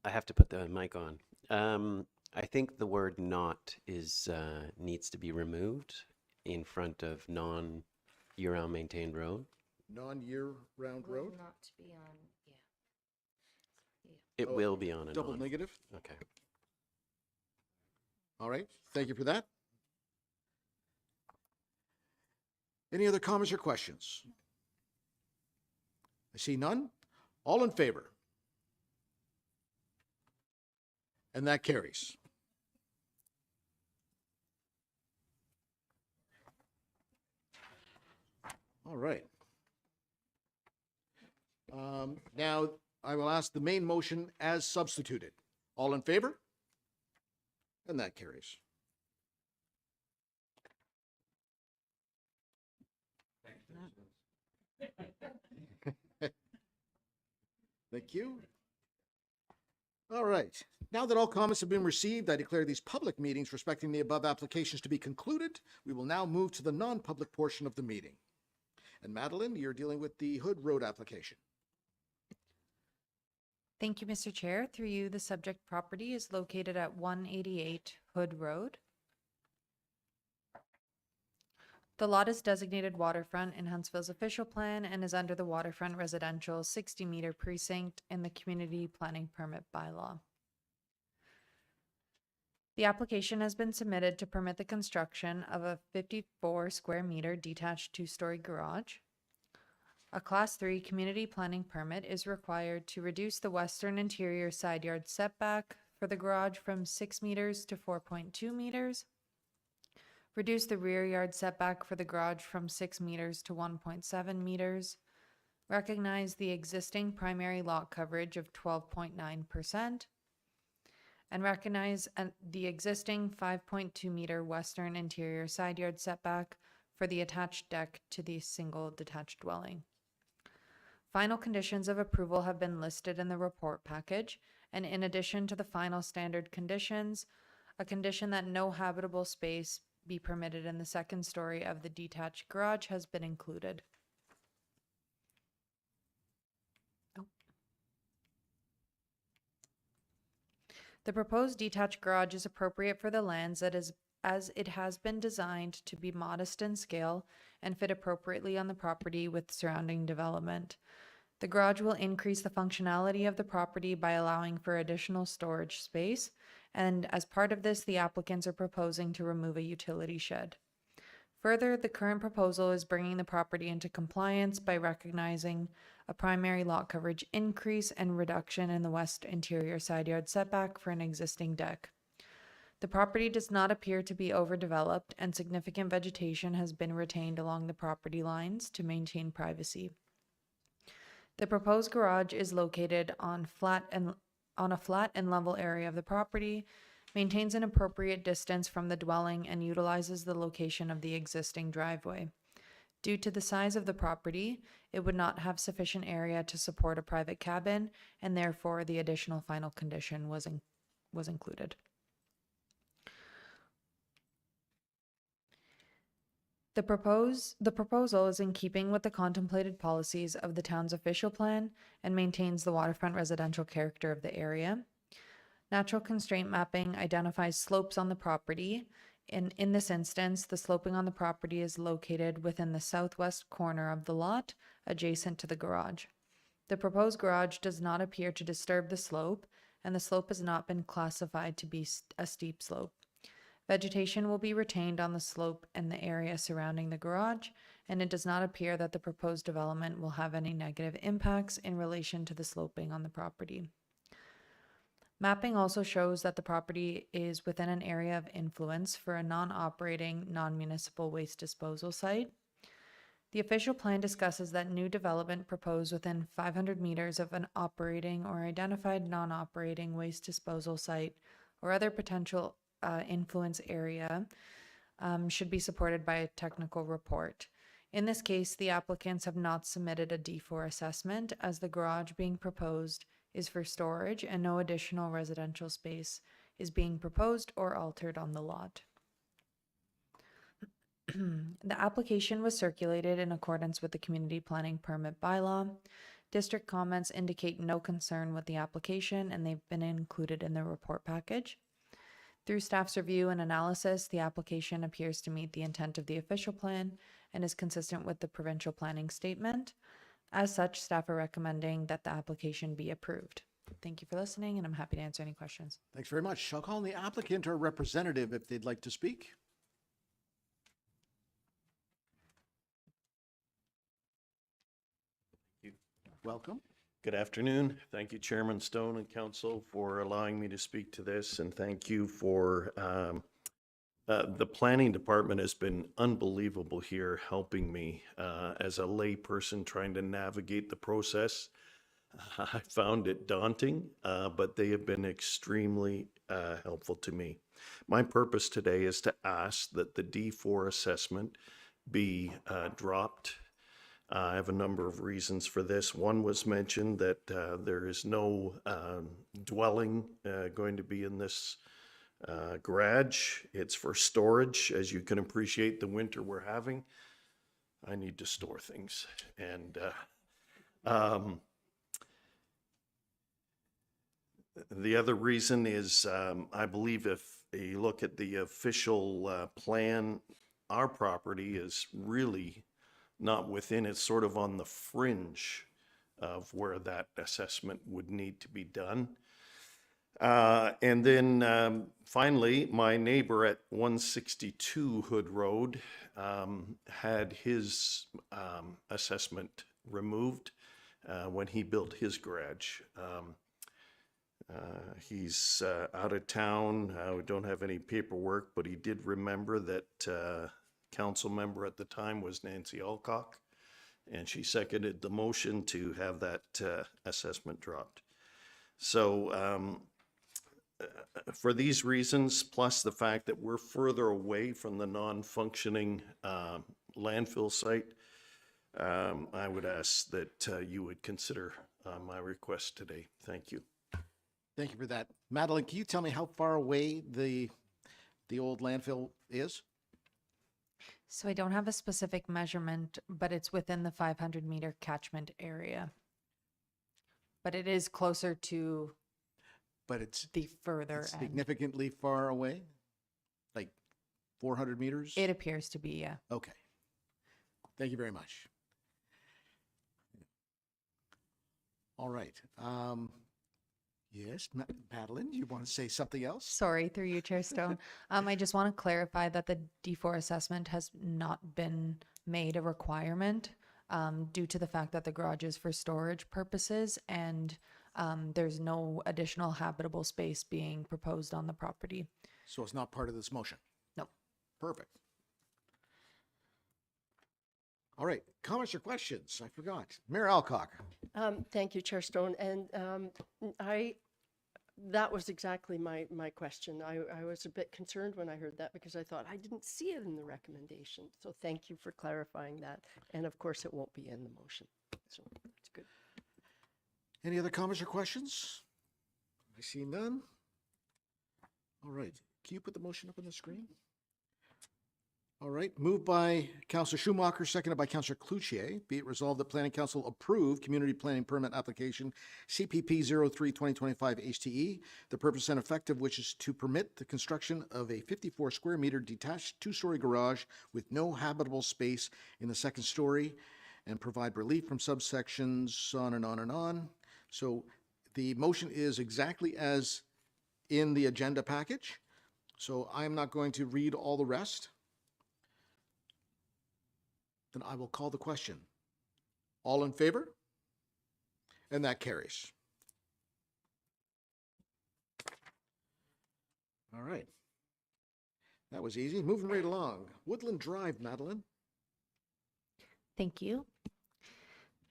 I have to put the mic on. I think the word "not" is needs to be removed in front of non-year-round maintained road. Non-year-round road? Not to be on, It will be on a Double non. negative? Okay. All right. Thank you for that. Any other comments or questions? I see none. All in favor? And that carries. All right. Now, I will ask the main motion as substituted. All in favor? And that carries. Thank you. All right. Now that all comments have been received, I declare these public meetings respecting the above applications to be concluded. We will now move to the non-public portion of the meeting. And Madeline, you're dealing with the Hood Road application. Thank you, Mr. Chair. Through you, the subject property is located at 188 Hood Road. The lot is designated waterfront in Huntsville's official plan and is under the waterfront residential 60-meter precinct in the community planning permit bylaw. The application has been submitted to permit the construction of a 54 square meter detached two-story garage. A Class 3 community planning permit is required to reduce the western interior side yard setback for the garage from 6 meters to 4.2 meters. Reduce the rear yard setback for the garage from 6 meters to 1.7 meters. Recognize the existing primary lot coverage of 12.9%. And recognize the existing 5.2 meter western interior side yard setback for the attached deck to the single detached dwelling. Final conditions of approval have been listed in the report package, and in addition to the final standard conditions, a condition that no habitable space be permitted in the second story of the detached garage has been included. The proposed detached garage is appropriate for the lands as it has been designed to be modest in scale and fit appropriately on the property with surrounding development. The garage will increase the functionality of the property by allowing for additional storage space, and as part of this, the applicants are proposing to remove a utility shed. Further, the current proposal is bringing the property into compliance by recognizing a primary lot coverage increase, and reduction in the west interior side yard setback for an existing deck. The property does not appear to be overdeveloped, and significant vegetation has been retained along the property lines to maintain privacy. The proposed garage is located on a flat and level area of the property, maintains an appropriate distance from the dwelling, and utilizes the location of the existing driveway. Due to the size of the property, it would not have sufficient area to support a private cabin, and therefore the additional final condition was included. The proposal is in keeping with the contemplated policies of the town's official plan and maintains the waterfront residential character of the area. Natural constraint mapping identifies slopes on the property. In this instance, the sloping on the property is located within the southwest corner of the lot, adjacent to the garage. The proposed garage does not appear to disturb the slope, and the slope has not been classified to be a steep slope. Vegetation will be retained on the slope and the area surrounding the garage, and it does not appear that the proposed development will have any negative impacts in relation to the sloping on the property. Mapping also shows that the property is within an area of influence for a non-operating, non-municipal waste disposal site. The official plan discusses that new development proposed within 500 meters of an operating or identified non-operating waste disposal site or other potential influence area should be supported by a technical report. In this case, the applicants have not submitted a D4 assessment, as the garage being proposed is for storage and no additional residential space is being proposed or altered on the lot. The application was circulated in accordance with the community planning permit bylaw. District comments indicate no concern with the application, and they've been included in the report package. Through staff's review and analysis, the application appears to meet the intent of the official plan and is consistent with the provincial planning statement. As such, staff are recommending that the application be approved. Thank you for listening, and I'm happy to answer any questions. Thanks very much. I'll call on the applicant or representative if they'd like to speak. Welcome. Good afternoon. Thank you, Chairman Stone and Council, for allowing me to speak to this, and thank you for the planning department has been unbelievable here, helping me as a lay person trying to navigate the process. I found it daunting, but they have been extremely helpful to me. My purpose today is to ask that the D4 assessment be dropped. I have a number of reasons for this. One was mentioned that there is no dwelling going to be in this garage. It's for storage. As you can appreciate, the winter we're having, I need to store things. And the other reason is I believe if you look at the official plan, our property is really not within, it's sort of on the fringe of where that assessment would need to be done. And then finally, my neighbor at 162 Hood Road had his assessment removed when he built his garage. He's out of town. We don't have any paperwork, but he did remember that council member at the time was Nancy Alcock, and she seconded the motion to have that assessment dropped. So for these reasons, plus the fact that we're further away from the non-functioning landfill site, I would ask that you would consider my request today. Thank you. Thank you for that. Madeline, can you tell me how far away the old landfill is? So I don't have a specific measurement, but it's within the 500-meter catchment area. But it is closer to it's the further it's end. significantly far away? Like 400 meters? It appears to be, yeah. Okay. Thank you very much. All right. Yes, Madeline, you want to say something else? Sorry, through you, Chair Stone. I just want to clarify that the D4 assessment has not been made a requirement due to the fact that the garage is for storage purposes and there's no additional habitable space being proposed on the property. So it's not part of this motion? No. Perfect. All right, comments or questions? I forgot. Mayor Alcock. Thank you, Chair Stone. And that was exactly my question. I was a bit concerned when I heard that because I thought I didn't see it in the recommendation. So thank you for clarifying that. And of course, it won't be in the motion. So that's good. Any other comments or questions? I see none. All right, can you put the motion up on the screen? All right, moved by Councillor Schumacher, seconded by Councillor Cloutier. Be it resolved that Planning Council approve Community Planning Permit Application CPP 03-2025 HTE, the purpose and effect of which is to permit the construction of a 54 square meter detached two-story garage with no habitable space in the second story and provide relief from subsections on and on and on. So the motion is exactly as in the agenda package. So I'm not going to read all the rest. Then I will call the question. All in favor? And that carries. All right. That was easy. Moving right along. Woodland Drive, Madeline. Thank you.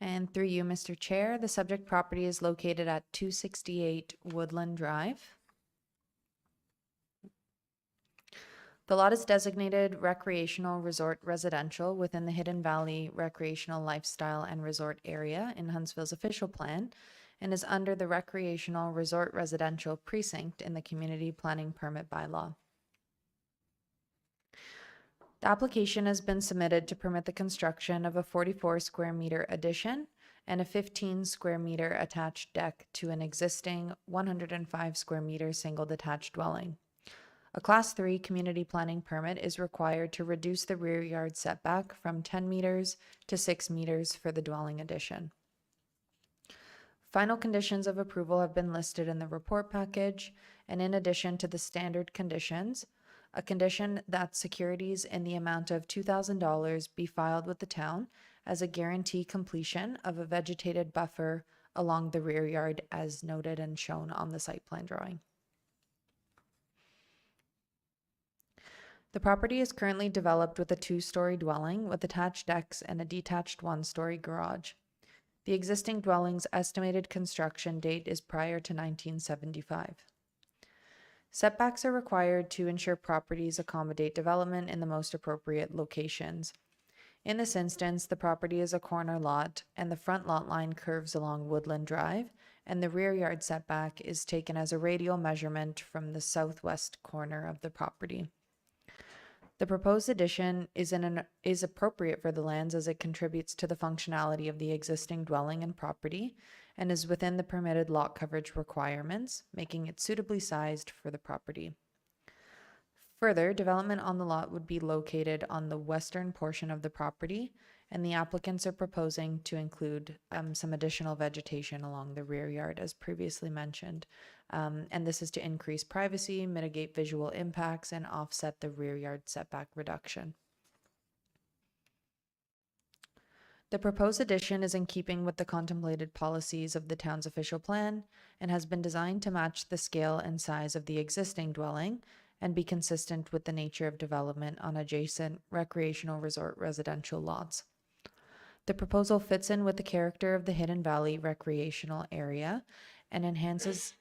And through you, Mr. Chair, the subject property is located at 268 Woodland Drive. The lot is designated recreational resort residential within the Hidden Valley Recreational Lifestyle and Resort Area in Huntsville's official plan and is under the Recreational Resort Residential Precinct in the Community Planning Permit Bylaw. The application has been submitted to permit the construction of a 44 square meter addition and a 15 square meter attached deck to an existing 105 square meter single detached dwelling. A Class 3 community planning permit is required to reduce the rear yard setback from 10 meters to 6 meters for the dwelling addition. Final conditions of approval have been listed in the report package, and in addition to the standard conditions, a condition that securities in the amount of $2,000 be filed with the town as a guarantee completion of a vegetated buffer along the rear yard as noted and shown on the site plan drawing. The property is currently developed with a two-story dwelling with attached decks and a detached one-story garage. The existing dwelling's estimated construction date is prior to 1975. Setbacks are required to ensure properties accommodate development in the most appropriate locations. In this instance, the property is a corner lot and the front lot line curves along Woodland Drive, and the rear yard setback is taken as a radial measurement from the southwest corner of the property. The proposed addition is appropriate for the lands as it contributes to the functionality of the existing dwelling and property and is within the permitted lot coverage requirements, making it suitably sized for the property. Further, development on the lot would be located on the western portion of the property, and the applicants are proposing to include some additional vegetation along the rear yard as previously mentioned. And this is to increase privacy, mitigate visual impacts, and offset the rear yard setback reduction. The proposed addition is in keeping with the contemplated policies of the town's official plan and has been designed to match the scale and size of the existing dwelling and be consistent with the nature of development on adjacent recreational resort residential lots. The proposal fits in with the character of the Hidden Valley recreational area and enhances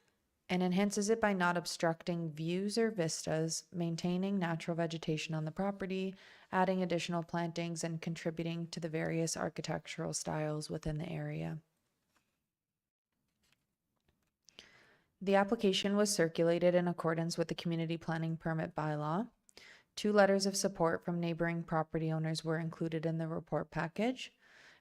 it by not obstructing views or vistas, maintaining natural vegetation on the property, adding additional plantings, and contributing to the various architectural styles within the area. The application was circulated in accordance with the Community Planning Permit Bylaw. 2 letters of support from neighboring property owners were included in the report package,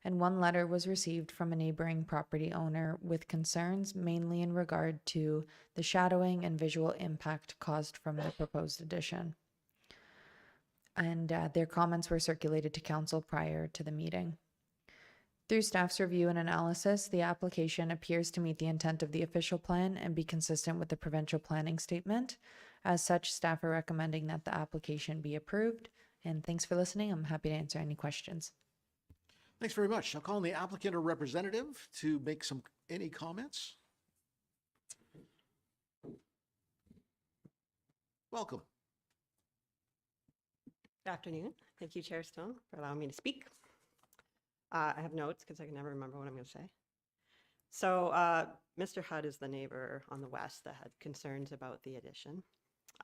and 1 letter was received from a neighboring property owner with concerns mainly in regard to the shadowing and visual impact caused from the proposed addition. And their comments were circulated to council prior to the meeting. Through staff's review and analysis, the application appears to meet the intent of the official plan and be consistent with the provincial planning statement. As such, staff are recommending that the application be approved. And thanks for listening. I'm happy to answer any questions. Thanks very much. I'll call on the applicant or representative to make any comments. Welcome. Good afternoon. Thank you, Chair Stone, for allowing me to speak. I have notes because I can never remember what I'm going to say. So Mr. Hudd is the neighbor on the west that had concerns about the addition.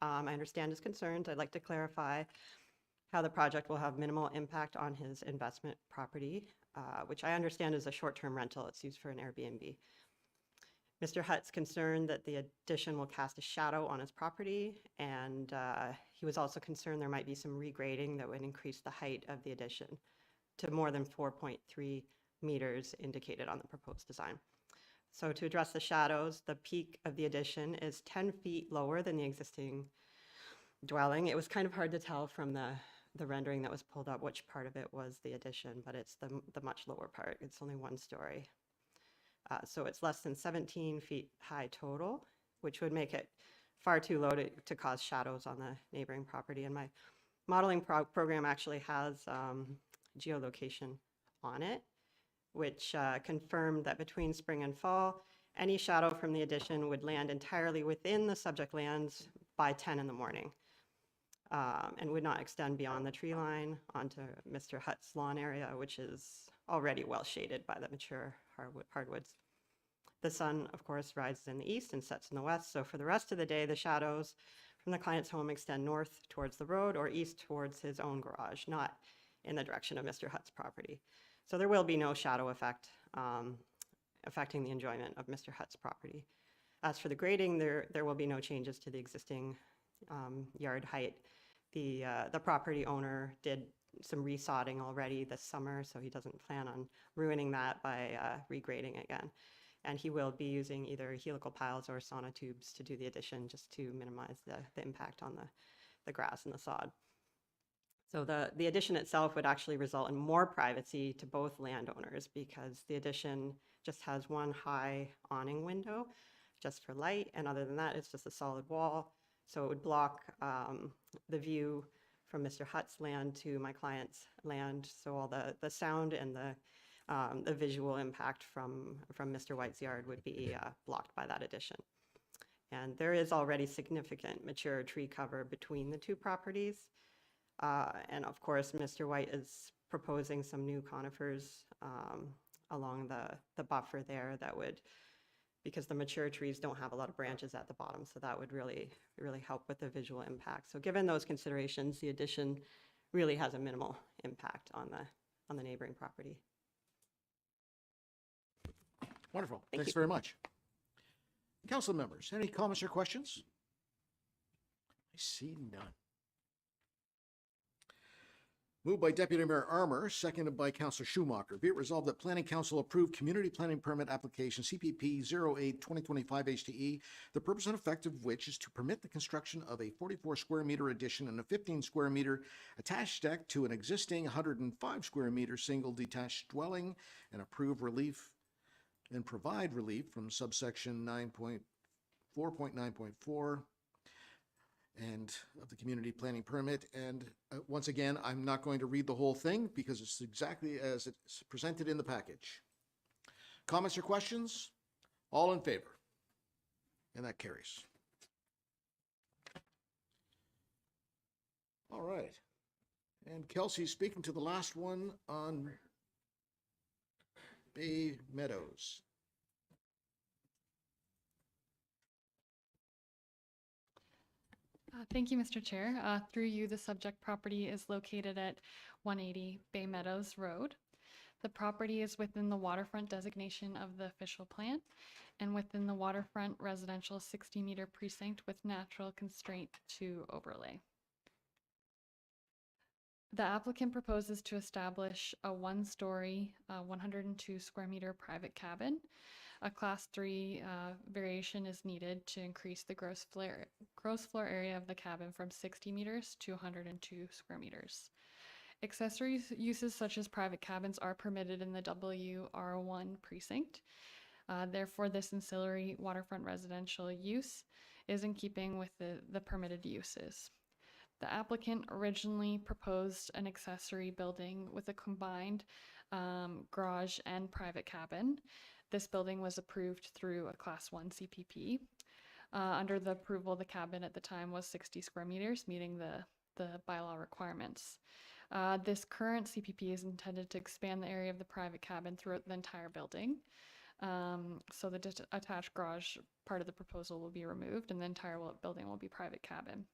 I understand his concerns. I'd like to clarify how the project will have minimal impact on his investment property, which I understand is a short-term rental. It's used for an Airbnb. Mr. Hutt's concerned that the addition will cast a shadow on his property, and he was also concerned there might be some regrading that would increase the height of the addition to more than 4.3 meters indicated on the proposed design. So to address the shadows, the peak of the addition is 10 feet lower than the existing dwelling. It was kind of hard to tell from the rendering that was pulled up which part of it was the addition, but it's the much lower part. It's only 1 story. So it's less than 17 feet high total, which would make it far too low to cause shadows on the neighboring property. And my modeling program actually has geolocation on it, which confirmed that between spring and fall, any shadow from the addition would land entirely within the subject lands by 10 in the morning, and would not extend beyond the tree line onto Mr. Hutt's lawn area, which is already well shaded by the mature hardwoods. The sun, of course, rises in the east and sets in the west, so for the rest of the day, the shadows from the client's home extend north towards the road or east towards his own garage, not in the direction of Mr. Hutt's property. So there will be no shadow effect affecting the enjoyment of Mr. Hutt's property. As for the grading, there will be no changes to the existing yard height. The property owner did some resodding already this summer, so he doesn't plan on ruining that by regrading again. And he will be using either helical piles or sonotubes to do the addition, just to minimize the impact on the grass and the sod. So the addition itself would actually result in more privacy to both landowners, because the addition just has one high awning window just for light, and other than that, it's just a solid wall. So it would block the view from Mr. Hutt's land to my client's land. So all the sound and the visual impact from Mr. White's yard would be blocked by that addition. And there is already significant mature tree cover between the two properties. And of course, Mr. White is proposing some new conifers along the buffer there that would, because the mature trees don't have a lot of branches at the bottom, so that would really help with the visual impact. So given those considerations, the addition really has a minimal impact on the neighboring property. Wonderful. Thank Thanks you. very much. Council members, any comments or questions? I see none. Moved by Deputy Mayor Armour, seconded by Councillor Schumacher. Be it resolved that Planning Council approve Community Planning Permit Application CPP 08-2025 HTE, the purpose and effect of which is to permit the construction of a 44 square meter addition and a 15 square meter attached deck to an existing 105 square meter single detached dwelling, and approve relief and provide relief from subsection 9.4.9.4 and of the community planning permit. And once again, I'm not going to read the whole thing because it's exactly as it's presented in the package. Comments or questions? All in favor? And that carries. All right. And Kelsey's speaking to the last one on Bay Meadows. Thank you, Mr. Chair. Through you, the subject property is located at 180 Bay Meadows Road. The property is within the waterfront designation of the official plan and within the waterfront residential 60-meter precinct with natural constraint to overlay. The applicant proposes to establish a one-story, 102 square meter private cabin. A class 3 variation is needed to increase the gross floor area of the cabin from 60 meters to 102 square meters. Accessory uses such as private cabins are permitted in the WR1 precinct. Therefore, this ancillary waterfront residential use is in keeping with the permitted uses. The applicant originally proposed an accessory building with a combined garage, and private cabin. This building was approved through a Class 1 CPP. Under the approval, the cabin at the time was 60 square meters, meeting the bylaw requirements. This current CPP is intended to expand the area of the private cabin throughout the entire building. So the attached garage part of the proposal will be removed and the entire building will be private cabin.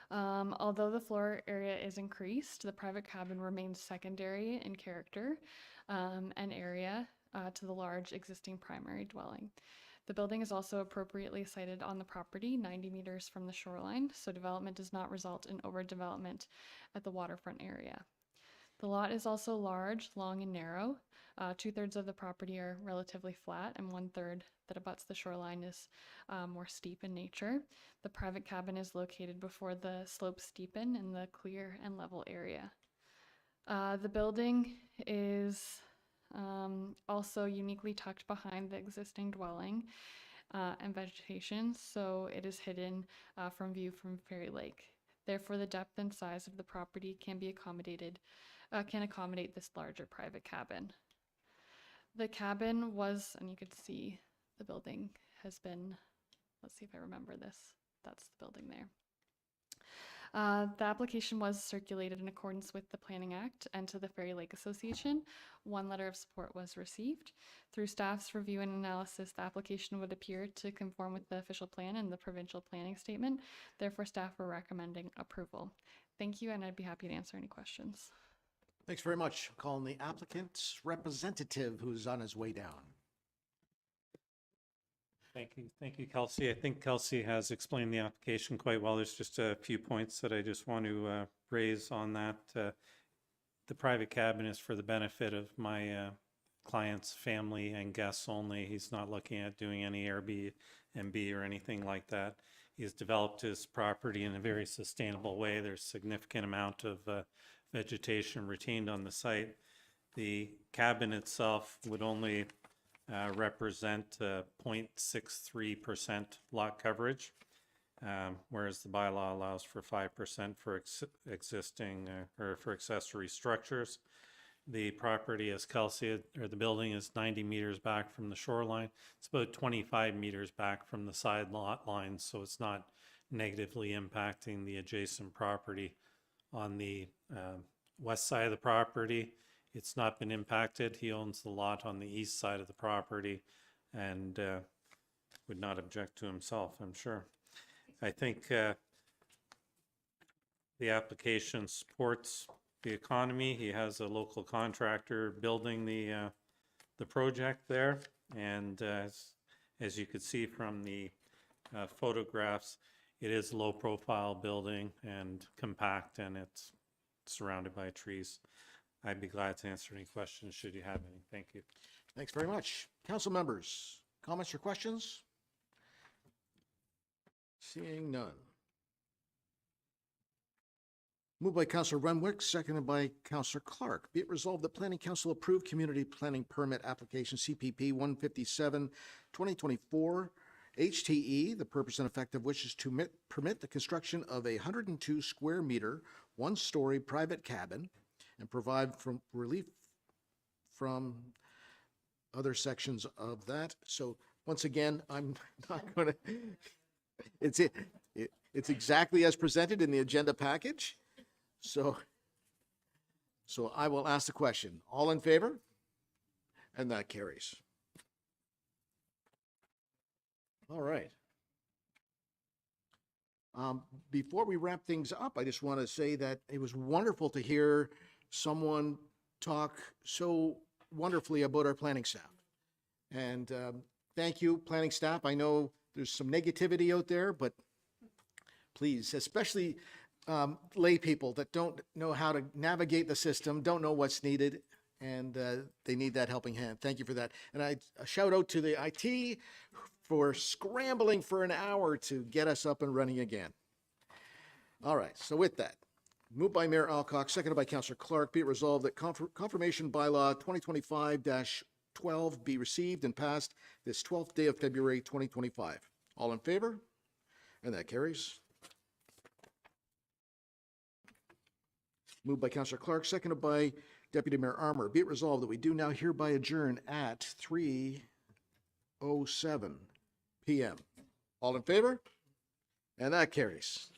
Although the floor area is increased, the private cabin remains secondary in character and area to the large existing primary dwelling. The building is also appropriately sited on the property, 90 meters from the shoreline, so development does not result in overdevelopment at the waterfront area. The lot is also large, long, and narrow. 2/3 of the property are relatively flat, and 1/3 that abuts the shoreline is more steep in nature. The private cabin is located before the slopes steepen in the clear and level area. The building is also uniquely tucked behind the existing dwelling and vegetation, so it is hidden from view from Fairy Lake. Therefore, the depth and size of the property can accommodate this larger private cabin. The cabin was, and you could see the building has been, let's see if I remember this, that's the building there. The application was circulated in accordance with the Planning Act and to the Fairy Lake Association. 1 letter of support was received. Through staff's review and analysis, the application would appear to conform with the official plan and the provincial planning statement. Therefore, staff are recommending approval. Thank you, and I'd be happy to answer any questions. Thanks very much. Calling the applicant's representative who's on his way down. Thank you, Kelsey. I think Kelsey has explained the application quite well. There's just a few points that I just want to raise on that. The private cabin is for the benefit of my client's family and guests only. He's not looking at doing any Airbnb or anything like that. He's developed his property in a very sustainable way. There's significant amount of vegetation retained on the site. The cabin itself would only represent 0.63% lot coverage, whereas the bylaw allows for 5% for existing or for accessory structures. The property, as Kelsey, or the building, is 90 meters back from the shoreline. It's about 25 meters back from the side lot lines, so it's not negatively impacting the adjacent property. On the west side of the property, it's not been impacted. He owns the lot on the east side of the property and would not object to himself, I'm sure. I think the application supports the economy. He has a local contractor building the project there, and as you could see from the photographs, it is a low-profile building and compact, and it's surrounded by trees. I'd be glad to answer any questions should you have any. Thank you. Thanks very much. Council members, comments or questions? Seeing none. Moved by Councillor Renwick, seconded by Councillor Clark. Be it resolved that Planning Council approve Community Planning Permit Application CPP 157 2024 HTE, the purpose and effect of which is to permit the construction of a 102 square meter, 1-story private cabin and provide relief from other sections of that. So once again, I'm not going to, it's exactly as presented in the agenda package. So I will ask the question. All in favor? And that carries. All right. Before we wrap things up, I just want to say that it was wonderful to hear someone talk so wonderfully about our planning staff. And thank you, planning staff. I know there's some negativity out there, but please, especially lay people that don't know how to navigate the system, don't know what's needed, and they need that helping hand. Thank you for that. And a shout out to the IT for scrambling for an hour to get us up and running again. All right, so with that, moved by Mayor Alcock, seconded by Councillor Clark, be it resolved that confirmation bylaw 2025-12 be received and passed this 12th day of February 2025. All in favor? And that carries. Moved by Councillor Clark, seconded by Deputy Mayor Armour. Be it resolved that we do now hereby adjourn at 3:07 p.m. All in favor? And that carries.